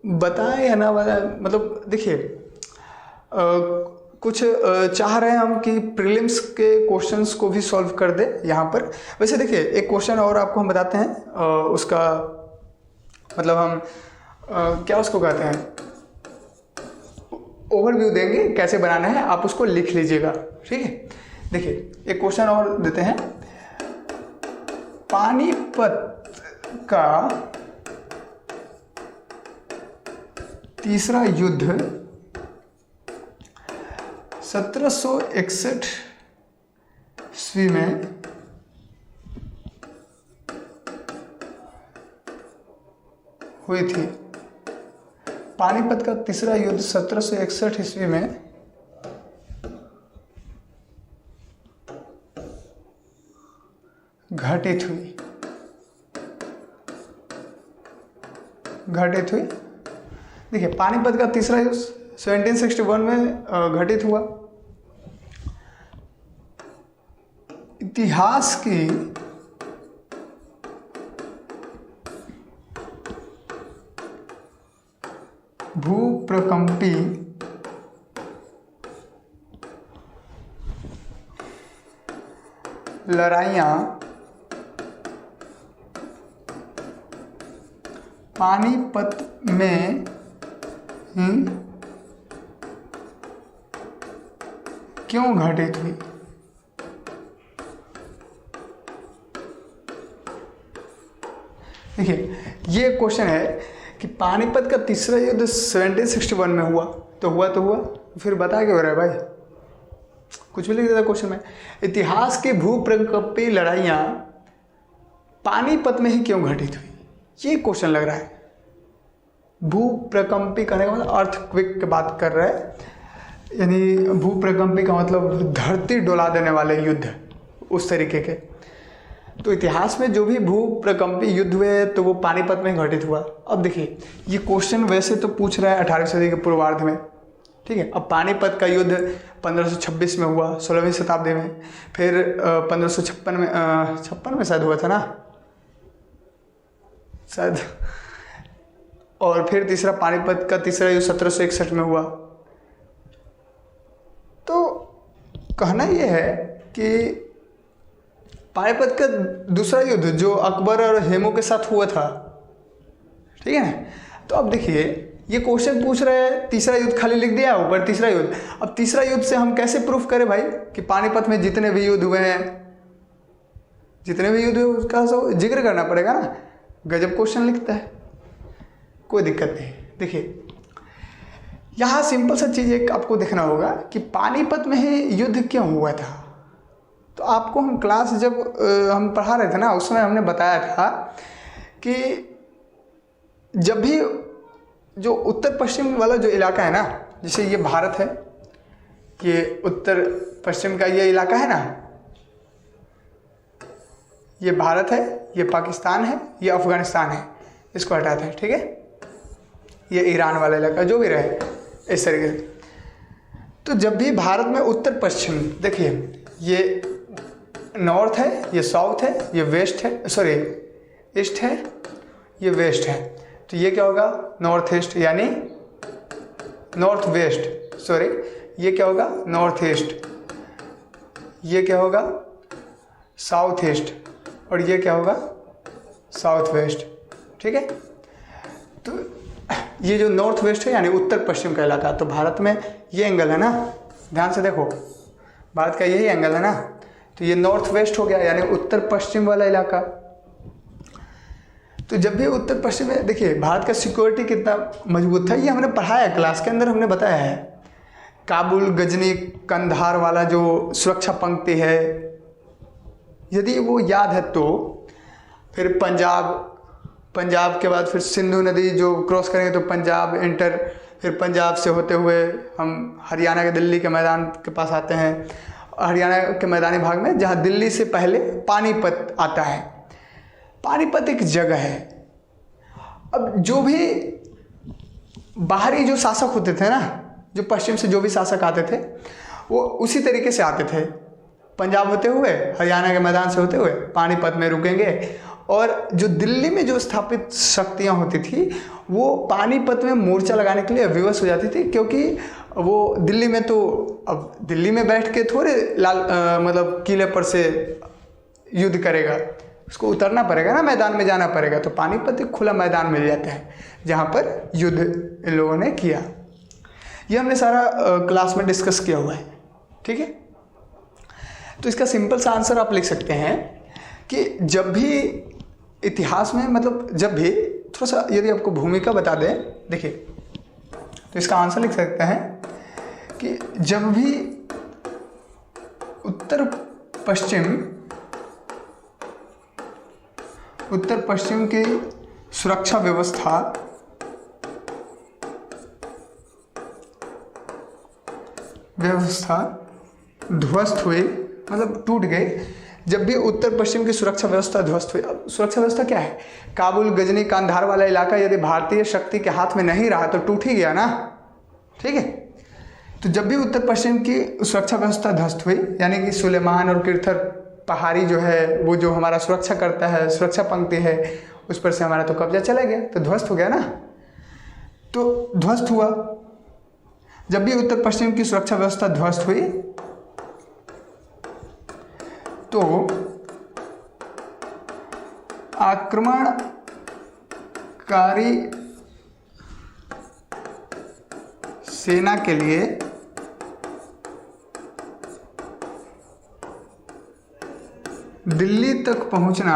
बताएं या ना बताएं, मतलब देखिए कुछ चाह रहे हैं हम कि प्रीलिम्स के क्वेश्चंस को भी सॉल्व कर दे यहाँ पर। वैसे देखिए एक क्वेश्चन और आपको हम बताते हैं, उसका मतलब हम क्या उसको कहते हैं, ओवरव्यू देंगे कैसे बनाना है, आप उसको लिख लीजिएगा, ठीक है। देखिए एक क्वेश्चन और देते हैं। पानीपत का तीसरा युद्ध 1761 ईस्वी में हुई थी। पानीपत का तीसरा युद्ध 1761 ईस्वी में घटित हुई। देखिए पानीपत का तीसरा युद्ध 1761 में घटित हुआ। इतिहास की भूप्रकंपी लड़ाइयाँ पानीपत में ही क्यों घटित हुई? देखिए ये क्वेश्चन है कि पानीपत का तीसरा युद्ध 1761 में हुआ, तो हुआ फिर बता के हो रहा है भाई, कुछ भी लिख देता क्वेश्चन में। इतिहास की भूप्रकंपी लड़ाइयाँ पानीपत में ही क्यों घटित हुई, ये क्वेश्चन लग रहा है। भूप्रकंपी कहने का मतलब अर्थक्वेक की बात कर रहा है, यानी भूप्रकंपी का मतलब धरती डोला देने वाले युद्ध, उस तरीके के। तो इतिहास में जो भी भूप्रकंपी युद्ध हुए तो वो पानीपत में घटित हुआ। अब देखिए ये क्वेश्चन वैसे तो पूछ रहा है 18वीं सदी के पूर्वार्ध में, ठीक है। अब पानीपत का युद्ध 1526 में हुआ, 16वीं शताब्दी में, फिर 1556 में 56 में शायद हुआ था ना शायद, और फिर तीसरा पानीपत का तीसरा युद्ध 1761 में हुआ। तो कहना यह है कि पानीपत का दूसरा युद्ध जो अकबर और हेमू के साथ हुआ था, ठीक है ना। तो अब देखिए ये क्वेश्चन पूछ रहे हैं, तीसरा युद्ध खाली लिख दिया ऊपर तीसरा युद्ध। अब तीसरा युद्ध से हम कैसे प्रूफ करें भाई कि पानीपत में जितने भी युद्ध हुए हैं, उसका जिक्र करना पड़ेगा ना। गजब क्वेश्चन लिखता है, कोई दिक्कत नहीं। देखिए यहाँ सिंपल सा चीज़ एक आपको देखना होगा कि पानीपत में ही युद्ध क्यों हुआ था। तो आपको हम क्लास जब हम पढ़ा रहे थे ना, उस समय हमने बताया था कि जब भी जो उत्तर पश्चिम वाला जो इलाका है ना, जैसे ये भारत है, ये उत्तर पश्चिम का ये इलाका है ना, ये भारत है, ये पाकिस्तान है, ये अफगानिस्तान है, इसको हटाते हैं, ठीक है। ये ईरान वाला इलाका जो भी रहे इस तरीके से। तो जब भी भारत में उत्तर पश्चिम, देखिए ये नॉर्थ है, ये साउथ है, ये वेस्ट है, सॉरी ईस्ट है, ये वेस्ट है, तो ये क्या होगा नॉर्थ ईस्ट, यानी नॉर्थ वेस्ट, सॉरी ये क्या होगा नॉर्थ ईस्ट, ये क्या होगा साउथ ईस्ट, और ये क्या होगा साउथ वेस्ट, ठीक है। तो ये जो नॉर्थ वेस्ट है यानी उत्तर पश्चिम का इलाका, तो भारत में ये एंगल है ना, ध्यान से देखो, भारत का यही एंगल है ना, तो ये नॉर्थ वेस्ट हो गया यानी उत्तर पश्चिम वाला इलाका। तो जब भी उत्तर पश्चिम में, देखिए भारत का सिक्योरिटी कितना मजबूत था, ये हमने पढ़ाया क्लास के अंदर, हमने बताया है। काबुल, गजनी, कंधार वाला जो सुरक्षा पंक्ति है, यदि वो याद है तो फिर पंजाब के बाद फिर सिंधु नदी जो क्रॉस करेंगे तो पंजाब एंटर, फिर पंजाब से होते हुए हम हरियाणा के दिल्ली के मैदान के पास आते हैं, हरियाणा के मैदानी भाग में, जहाँ दिल्ली से पहले पानीपत आता है। पानीपत एक जगह है। अब जो भी बाहरी जो शासक होते थे ना, जो पश्चिम से जो भी शासक आते थे, वो उसी तरीके से आते थे, पंजाब होते हुए, हरियाणा के मैदान से होते हुए पानीपत में रुकेंगे, और जो दिल्ली में जो स्थापित शक्तियाँ होती थी वो पानीपत में मोर्चा लगाने के लिए विवश हो जाती थी, क्योंकि वो दिल्ली में, तो अब दिल्ली में बैठ के थोड़े मतलब किले पर से युद्ध करेगा, उसको उतरना पड़ेगा ना, मैदान में जाना पड़ेगा। तो पानीपत एक खुला मैदान मिल जाता है जहाँ पर युद्ध इन लोगों ने किया। ये हमने सारा क्लास में डिस्कस किया हुआ है, ठीक है। तो इसका सिंपल सा आंसर आप लिख सकते हैं कि जब भी इतिहास में, मतलब जब भी थोड़ा सा यदि आपको भूमिका बता दें, देखिए तो इसका आंसर लिख सकते हैं कि जब भी उत्तर पश्चिम की सुरक्षा व्यवस्था ध्वस्त हुई, मतलब टूट गई, जब भी उत्तर पश्चिम की सुरक्षा व्यवस्था ध्वस्त हुई। अब सुरक्षा व्यवस्था क्या है? काबुल, गजनी, कांधार वाला इलाका यदि भारतीय शक्ति के हाथ में नहीं रहा तो टूट ही गया ना, ठीक है। तो जब भी उत्तर पश्चिम की सुरक्षा व्यवस्था ध्वस्त हुई, यानी कि सुलेमान और किरथर पहाड़ी जो है, वो जो हमारा सुरक्षा करता है, सुरक्षा पंक्ति है, उस पर से हमारा तो कब्जा चला गया, तो ध्वस्त हो गया ना। तो ध्वस्त हुआ, जब भी उत्तर पश्चिम की सुरक्षा व्यवस्था ध्वस्त हुई तो आक्रमणकारी सेना के लिए दिल्ली तक पहुंचना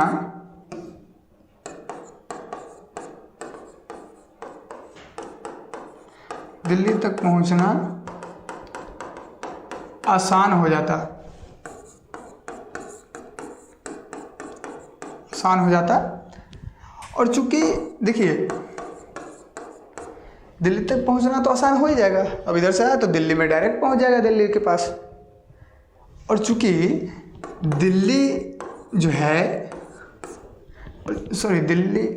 आसान हो जाता। और चूंकि देखिए दिल्ली तक पहुंचना तो आसान हो ही जाएगा, अब इधर से आया तो दिल्ली में डायरेक्ट पहुंच जाएगा दिल्ली के पास। और चूंकि दिल्ली जो है, सॉरी दिल्ली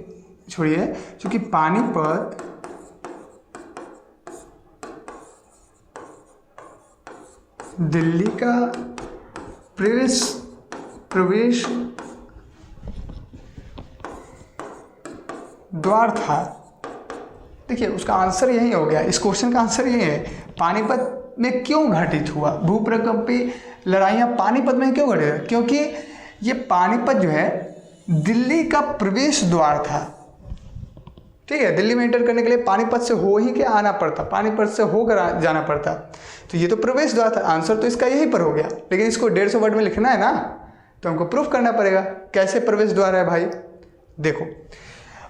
छोड़िए, चूंकि पानीपत दिल्ली का प्रवेश द्वार था। देखिए उसका आंसर यही हो गया, इस क्वेश्चन का आंसर यही है, पानीपत में क्यों घटित हुआ भूप्रकंपी लड़ाइयाँ पानीपत में क्यों घटित? क्योंकि ये पानीपत जो है दिल्ली का प्रवेश द्वार था, ठीक है। दिल्ली में एंटर करने के लिए पानीपत से हो ही के आना पड़ता, पानीपत से होकर जाना पड़ता, तो ये तो प्रवेश द्वार था। आंसर तो इसका यहीं पर हो गया, लेकिन इसको 150 वर्ड में लिखना है ना, तो हमको प्रूफ करना पड़ेगा कैसे प्रवेश द्वार है भाई। देखो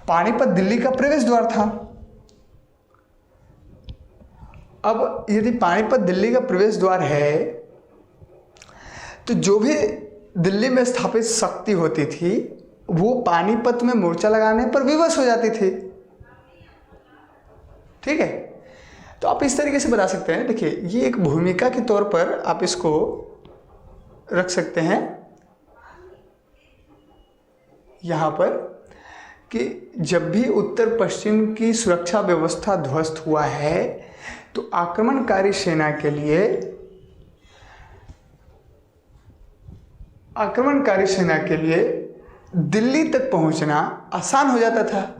पानीपत दिल्ली का प्रवेश द्वार था। अब यदि पानीपत दिल्ली का प्रवेश द्वार है तो जो भी दिल्ली में स्थापित शक्ति होती थी वो पानीपत में मोर्चा लगाने पर विवश हो जाती थी। ठीक है, तो आप इस तरीके से बता सकते हैं। देखिए, ये एक भूमिका के तौर पर आप इसको रख सकते हैं यहाँ पर कि जब भी उत्तर पश्चिम की सुरक्षा व्यवस्था ध्वस्त हुआ है तो आक्रमणकारी सेना के लिए दिल्ली तक पहुंचना आसान हो जाता था।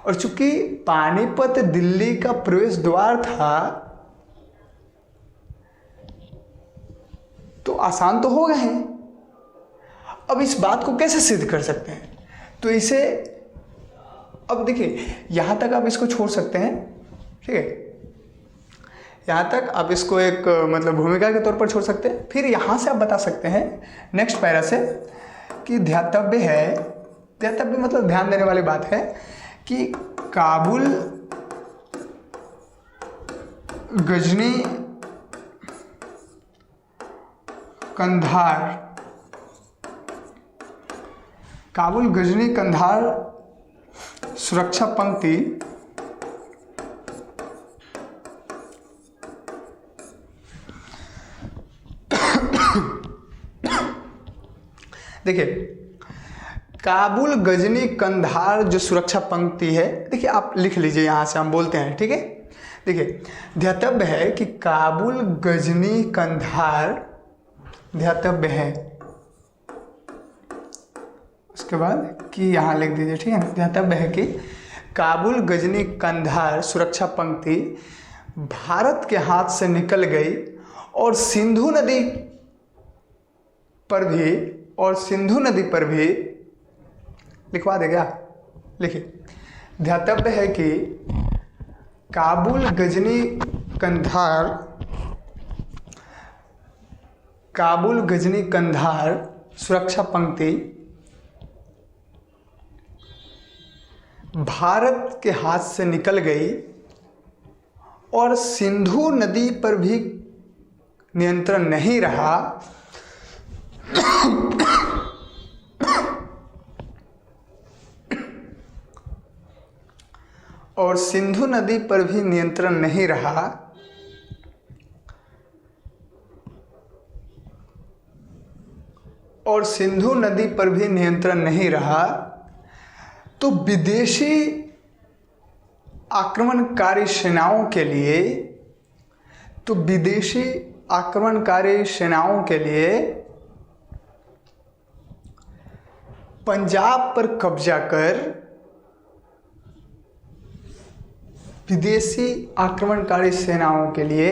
और चूंकि पानीपत दिल्ली का प्रवेश द्वार था तो आसान तो हो गए हैं। अब इस बात को कैसे सिद्ध कर सकते हैं? तो इसे अब देखिए, यहां तक आप इसको छोड़ सकते हैं। ठीक है, यहाँ तक आप इसको एक मतलब भूमिका के तौर पर छोड़ सकते हैं। फिर यहाँ से आप बता सकते हैं नेक्स्ट पैरा से कि ध्यातव्य है, ध्यातव्य मतलब ध्यान देने वाली बात है कि काबुल, गजनी, कंधार, काबुल गजनी कंधार सुरक्षा पंक्ति देखिए, काबुल गजनी कंधार जो सुरक्षा पंक्ति है, देखिए आप लिख लीजिए, यहाँ से हम बोलते हैं। ठीक है, देखिए ध्यातव्य है कि काबुल गजनी कंधार ध्यातव्य है, उसके बाद कि यहाँ लिख दीजिए। ठीक है, ध्यातव्य है कि काबुल गजनी कंधार सुरक्षा पंक्ति भारत के हाथ से निकल गई और सिंधु नदी पर भी लिखवा देगा। लिखिए, ध्यातव्य है कि काबुल गजनी कंधार सुरक्षा पंक्ति भारत के हाथ से निकल गई और सिंधु नदी पर भी नियंत्रण नहीं रहा और सिंधु नदी पर भी नियंत्रण नहीं रहा और सिंधु नदी पर भी नियंत्रण नहीं रहा तो विदेशी आक्रमणकारी सेनाओं के लिए पंजाब पर कब्जा कर विदेशी आक्रमणकारी सेनाओं के लिए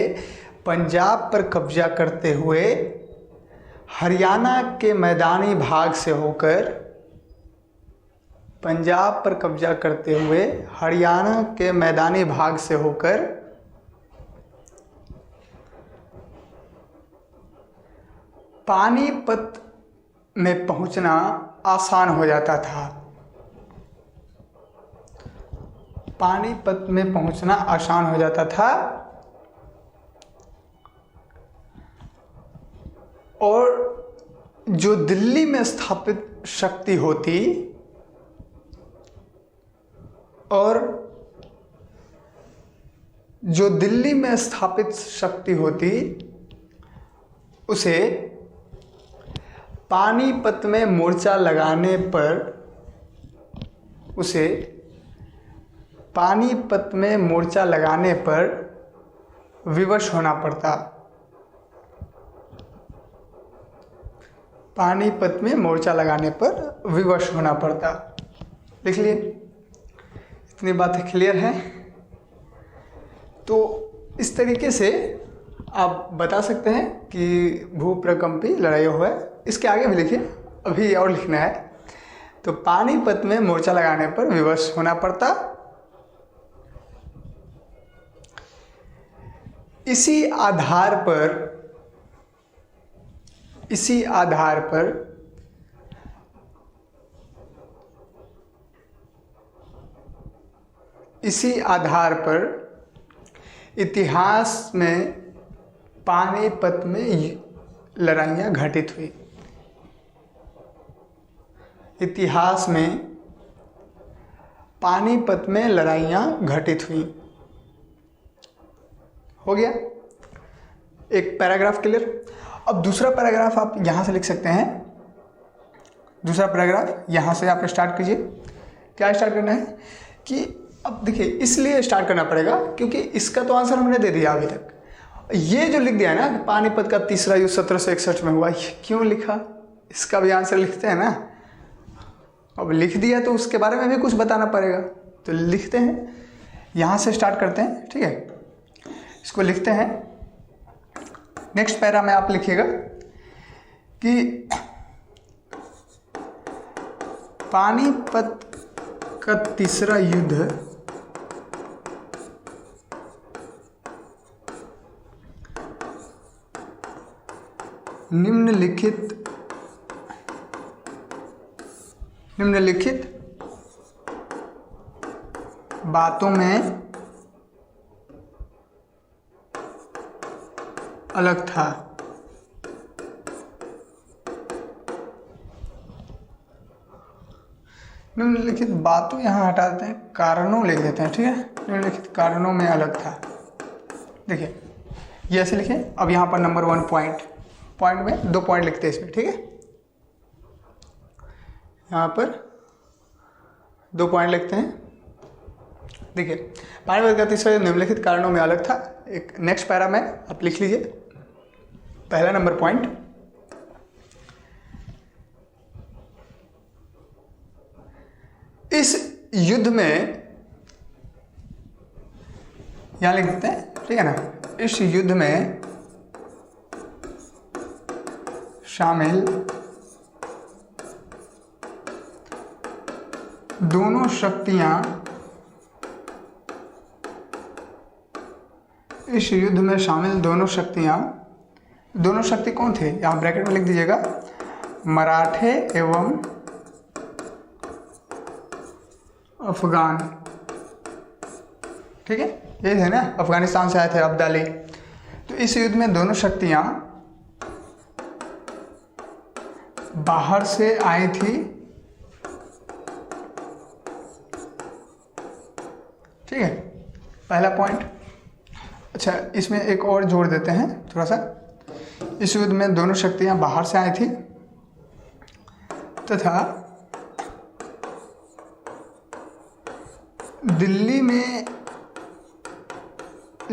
पंजाब पर कब्जा करते हुए हरियाणा के मैदानी भाग से होकर पंजाब पर कब्जा करते हुए हरियाणा के मैदानी भाग से होकर पानीपत में पहुंचना आसान हो जाता था। पानीपत में पहुंचना आसान हो जाता था और जो दिल्ली में स्थापित शक्ति होती उसे पानीपत में मोर्चा लगाने पर विवश होना पड़ता। पानीपत में मोर्चा लगाने पर विवश होना पड़ता। देख लिए, इतनी बातें क्लियर हैं। तो इस तरीके से आप बता सकते हैं कि भूप्रकंपी लड़ाई हुआ है। इसके आगे भी लिखिए, अभी और लिखना है। तो पानीपत में मोर्चा लगाने पर विवश होना पड़ता। इसी आधार पर इतिहास में पानीपत में लड़ाइयाँ घटित हुई। इतिहास में पानीपत में लड़ाइयाँ घटित हुई। हो गया एक पैराग्राफ क्लियर। अब दूसरा पैराग्राफ आप यहाँ से लिख सकते हैं। दूसरा पैराग्राफ यहाँ से आप स्टार्ट कीजिए। क्या स्टार्ट करना है कि अब देखिए, इसलिए स्टार्ट करना पड़ेगा क्योंकि इसका तो आंसर हमने दे दिया अभी तक। ये जो लिख दिया है ना, पानीपत का तीसरा युद्ध 1761 में हुआ, ये क्यों लिखा, इसका भी आंसर लिखते हैं ना। अब लिख दिया तो उसके बारे में भी कुछ बताना पड़ेगा, तो लिखते हैं। यहाँ से स्टार्ट करते हैं, ठीक है। इसको लिखते हैं। नेक्स्ट पैरा में आप लिखिएगा कि पानीपत का तीसरा युद्ध निम्नलिखित बातों में अलग था। निम्नलिखित बातों यहाँ हटा देते हैं, कारणों लिख देते हैं, ठीक है। निम्नलिखित कारणों में अलग था। देखिए ये ऐसे लिखें। अब यहाँ पर नंबर 1 पॉइंट में 2 पॉइंट लिखते हैं इसमें, ठीक है। यहाँ पर 2 पॉइंट लिखते हैं। देखिए पानीपत का तीसरा निम्नलिखित कारणों में अलग था। एक नेक्स्ट पैरा में आप लिख लीजिए पहला नंबर पॉइंट। इस युद्ध में, यहां लिख देते हैं, ठीक है ना। इस युद्ध में शामिल दोनों शक्तियां, इस युद्ध में शामिल दोनों शक्ति कौन थे, यहां ब्रैकेट में लिख दीजिएगा, मराठे एवं अफगान, ठीक है। ये थे ना, अफगानिस्तान से आए थे अब्दाली। तो इस युद्ध में दोनों शक्तियां बाहर से आई थी, ठीक है, पहला पॉइंट। अच्छा इसमें एक और जोड़ देते हैं थोड़ा सा। इस युद्ध में दोनों शक्तियां बाहर से आई थी तथा दिल्ली में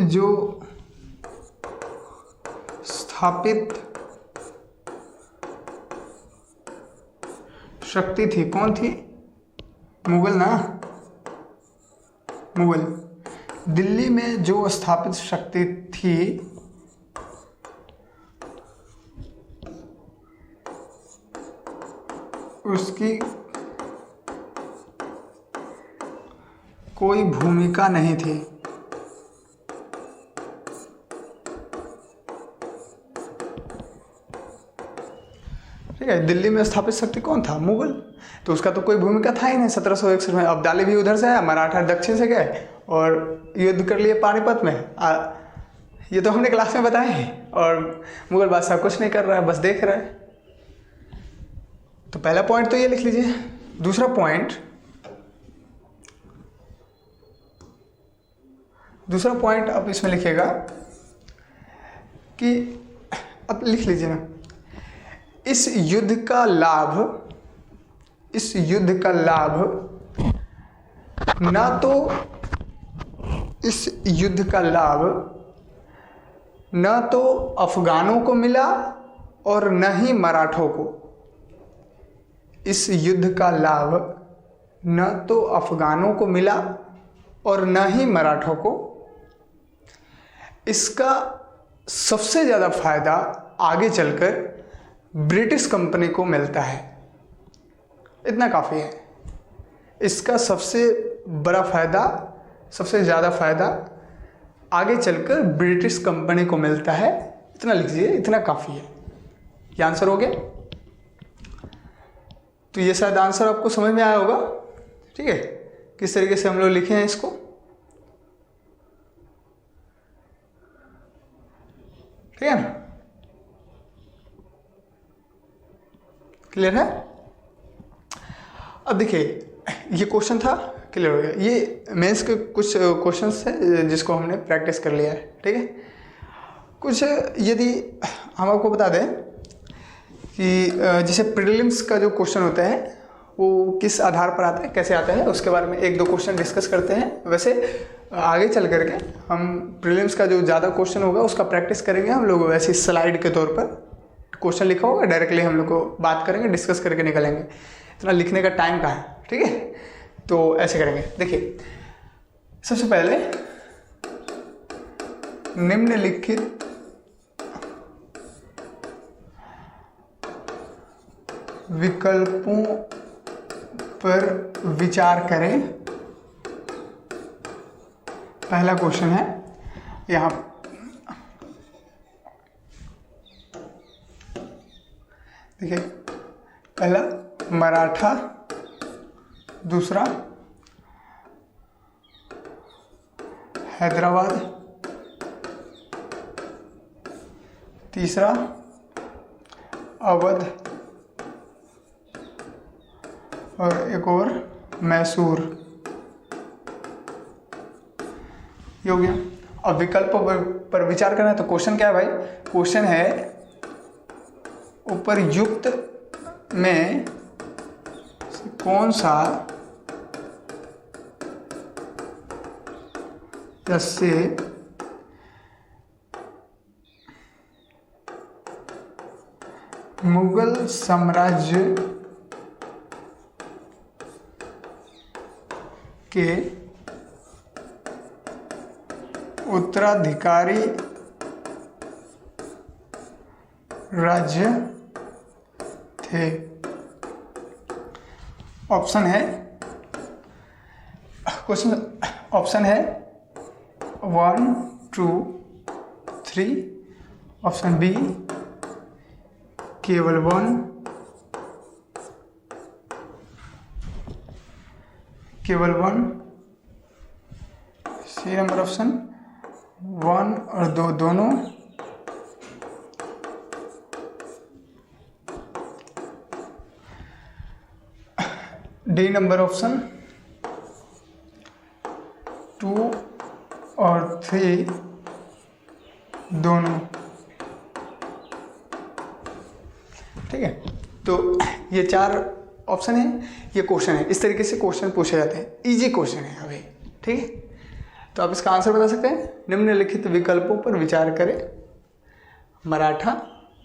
जो स्थापित शक्ति थी, कौन थी, मुगल ना, मुगल। दिल्ली में जो स्थापित शक्ति थी उसकी कोई भूमिका नहीं थी, ठीक है। दिल्ली में स्थापित शक्ति कौन था, मुगल। तो उसका तो कोई भूमिका था ही नहीं 1761 में। अब्दाली भी उधर से आया, मराठा दक्षिण से गए और युद्ध कर लिए पानीपत में। ये तो हमने क्लास में बताया है। और मुगल बादशाह कुछ नहीं कर रहा है, बस देख रहा है। तो पहला पॉइंट तो ये लिख लीजिए। दूसरा पॉइंट आप इसमें लिखिएगा कि, अब लिख लीजिए ना, इस युद्ध का लाभ न तो अफगानों को मिला और न ही मराठों को। इस युद्ध का लाभ न तो अफगानों को मिला और न ही मराठों को। इसका सबसे ज़्यादा फायदा आगे चलकर ब्रिटिश कंपनी को मिलता है। इतना काफ़ी है। इसका सबसे बड़ा फायदा, सबसे ज़्यादा फायदा आगे चलकर ब्रिटिश कंपनी को मिलता है। इतना लिखिए, इतना काफ़ी है। ये आंसर हो गया। तो ये शायद आंसर आपको समझ में आया होगा, ठीक है, किस तरीके से हम लोग लिखे हैं इसको। ठीक है ना, क्लियर है। अब देखिए ये क्वेश्चन था, क्लियर हो गया। ये मेंस के कुछ क्वेश्चंस हैं जिसको हमने प्रैक्टिस कर लिया है, ठीक है। कुछ यदि हम आपको बता दें कि जैसे प्रीलिम्स का जो क्वेश्चन होता है वो किस आधार पर आता है, कैसे आता है, उसके बारे में एक दो क्वेश्चन डिस्कस करते हैं। वैसे आगे चल करके हम प्रीलिम्स का जो ज़्यादा क्वेश्चन होगा उसका प्रैक्टिस करेंगे हम लोग, वैसे स्लाइड के तौर पर क्वेश्चन लिखा होगा, डायरेक्टली हम लोग को बात करेंगे, डिस्कस करके निकलेंगे। इतना लिखने का टाइम कहाँ है, ठीक है। तो ऐसे करेंगे। देखिए सबसे पहले निम्नलिखित विकल्पों पर विचार करें। पहला क्वेश्चन है यहाँ, देखिए पहला मराठा, दूसरा हैदराबाद, तीसरा अवध और एक और मैसूर। ये हो गया। अब विकल्पों पर विचार करना है तो क्वेश्चन क्या है भाई, क्वेश्चन है उपर्युक्त में कौन सा से मुगल साम्राज्य के उत्तराधिकारी राज्य थे। ऑप्शन है, क्वेश्चन ऑप्शन है 1 2 3, ऑप्शन बी केवल 1, केवल 1, सी नंबर ऑप्शन 1 और 2 दोनों, डी नंबर ऑप्शन 2 और 3 दोनों, ठीक है। तो ये 4 ऑप्शन है, ये क्वेश्चन है। इस तरीके से क्वेश्चन पूछे जाते हैं, इजी क्वेश्चन है अभी, ठीक है। तो आप इसका आंसर बता सकते हैं। निम्नलिखित विकल्पों पर विचार करें। मराठा,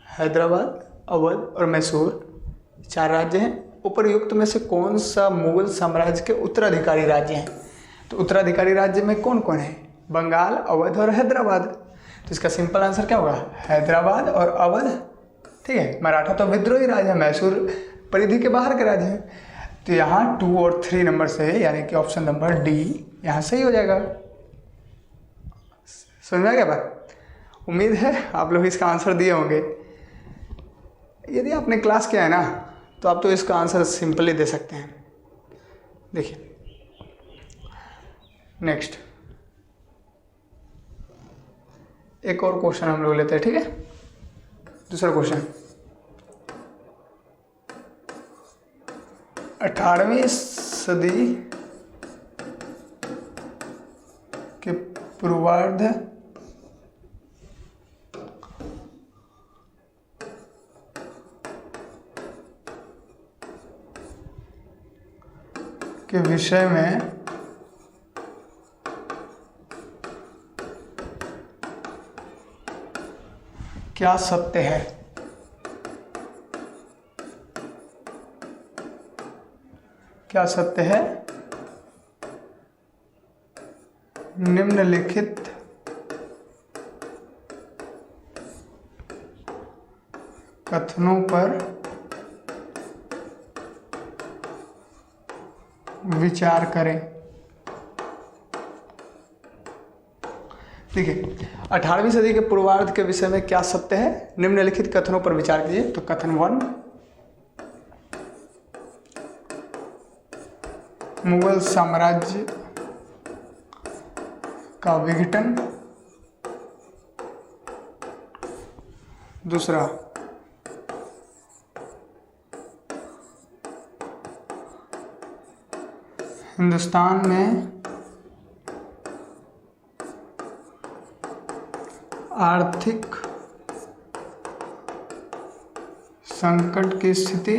हैदराबाद, अवध और मैसूर 4 राज्य हैं। उपर्युक्त में से कौन सा मुगल साम्राज्य के उत्तराधिकारी राज्य हैं? तो उत्तराधिकारी राज्य में कौन कौन है? बंगाल, अवध और हैदराबाद। तो इसका सिंपल आंसर क्या होगा? हैदराबाद और अवध, ठीक है। मराठा तो विद्रोही राज्य है, मैसूर परिधि के बाहर के राज्य है। तो यहाँ 2 और 3 नंबर से, यानी कि ऑप्शन नंबर डी यहाँ सही हो जाएगा। समझ में आ गया बात? उम्मीद है आप लोग इसका आंसर दिए होंगे। यदि आपने क्लास किया है ना, तो आप तो इसका आंसर सिंपली दे सकते हैं। देखिए नेक्स्ट एक और क्वेश्चन हम लोग लेते हैं, ठीक है। दूसरा क्वेश्चन, 18वीं सदी के पूर्वार्ध के विषय में क्या सत्य है? क्या सत्य है? निम्नलिखित कथनों पर विचार करें। देखिए 18वीं सदी के पूर्वार्ध के विषय में क्या सत्य है? निम्नलिखित कथनों पर विचार कीजिए। तो कथन 1, मुगल साम्राज्य का विघटन। दूसरा, हिंदुस्तान में आर्थिक संकट की स्थिति,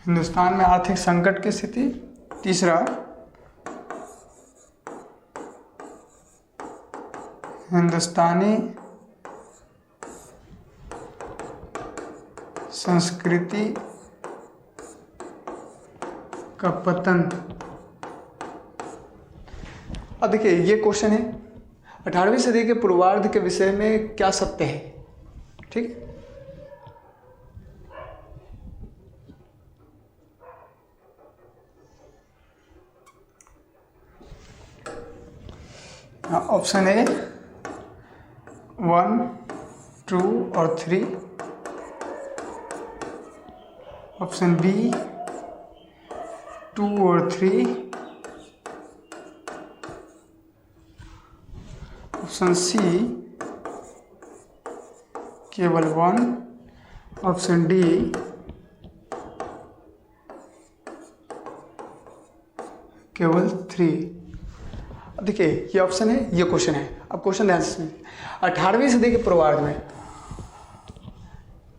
हिंदुस्तान में आर्थिक संकट की स्थिति। तीसरा, हिंदुस्तानी संस्कृति का पतन। अब देखिए ये क्वेश्चन है 18वीं सदी के पूर्वार्ध के विषय में क्या सत्य है, ठीक है। ऑप्शन ए 1, 2 और 3, ऑप्शन बी 2 और 3, ऑप्शन सी केवल 1, ऑप्शन डी केवल 3। देखिए ये ऑप्शन है, ये क्वेश्चन है। अब क्वेश्चन ध्यान से सुनिए, 18वीं सदी के पूर्वार्ध में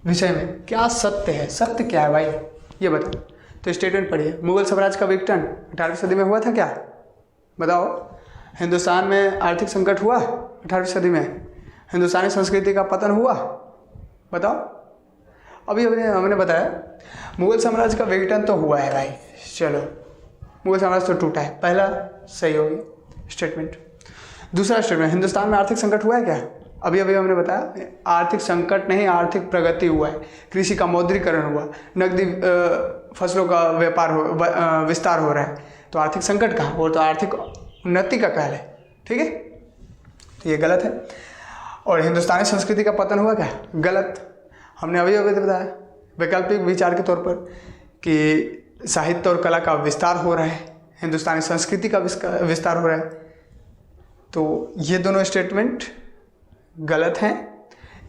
विषय में क्या सत्य है, सत्य क्या है भाई ये बताओ। तो स्टेटमेंट पढ़िए। मुगल साम्राज्य का विघटन 18वीं सदी में हुआ था क्या, बताओ। हिंदुस्तान में आर्थिक संकट हुआ 18वीं सदी में। हिंदुस्तानी संस्कृति का पतन हुआ, बताओ। अभी हमने बताया मुगल साम्राज्य का विघटन तो हुआ है भाई, चलो मुगल साम्राज्य तो टूटा है, पहला सही हो गया स्टेटमेंट। दूसरा स्टेटमेंट, हिंदुस्तान में आर्थिक संकट हुआ है क्या, अभी हमने बताया आर्थिक संकट नहीं, आर्थिक प्रगति हुआ है। कृषि का मौद्रीकरण हुआ, नकदी फसलों का व्यापार विस्तार हो रहा है। तो आर्थिक संकट कहाँ, वो तो आर्थिक उन्नति का काल है, ठीक है। तो ये गलत है। और हिंदुस्तानी संस्कृति का पतन हुआ क्या, गलत। हमने अभी बताया वैकल्पिक विचार के तौर पर कि साहित्य और कला का विस्तार हो रहा है, हिंदुस्तानी संस्कृति का विस्तार हो रहा है। तो ये दोनों स्टेटमेंट गलत हैं,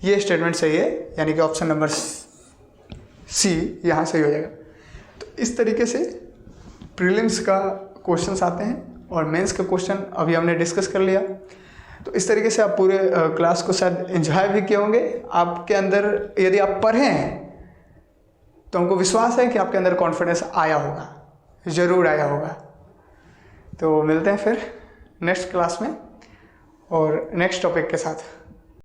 ये स्टेटमेंट सही है, यानी कि ऑप्शन नंबर सी यहाँ सही हो जाएगा। तो इस तरीके से प्रीलिम्स का क्वेश्चंस आते हैं और मेंस का क्वेश्चन अभी हमने डिस्कस कर लिया। तो इस तरीके से आप पूरे क्लास को शायद एंजॉय भी किए होंगे। आपके अंदर यदि आप पढ़े हैं तो हमको विश्वास है कि आपके अंदर कॉन्फिडेंस आया होगा, ज़रूर आया होगा। तो मिलते हैं फिर नेक्स्ट क्लास में और नेक्स्ट टॉपिक के साथ।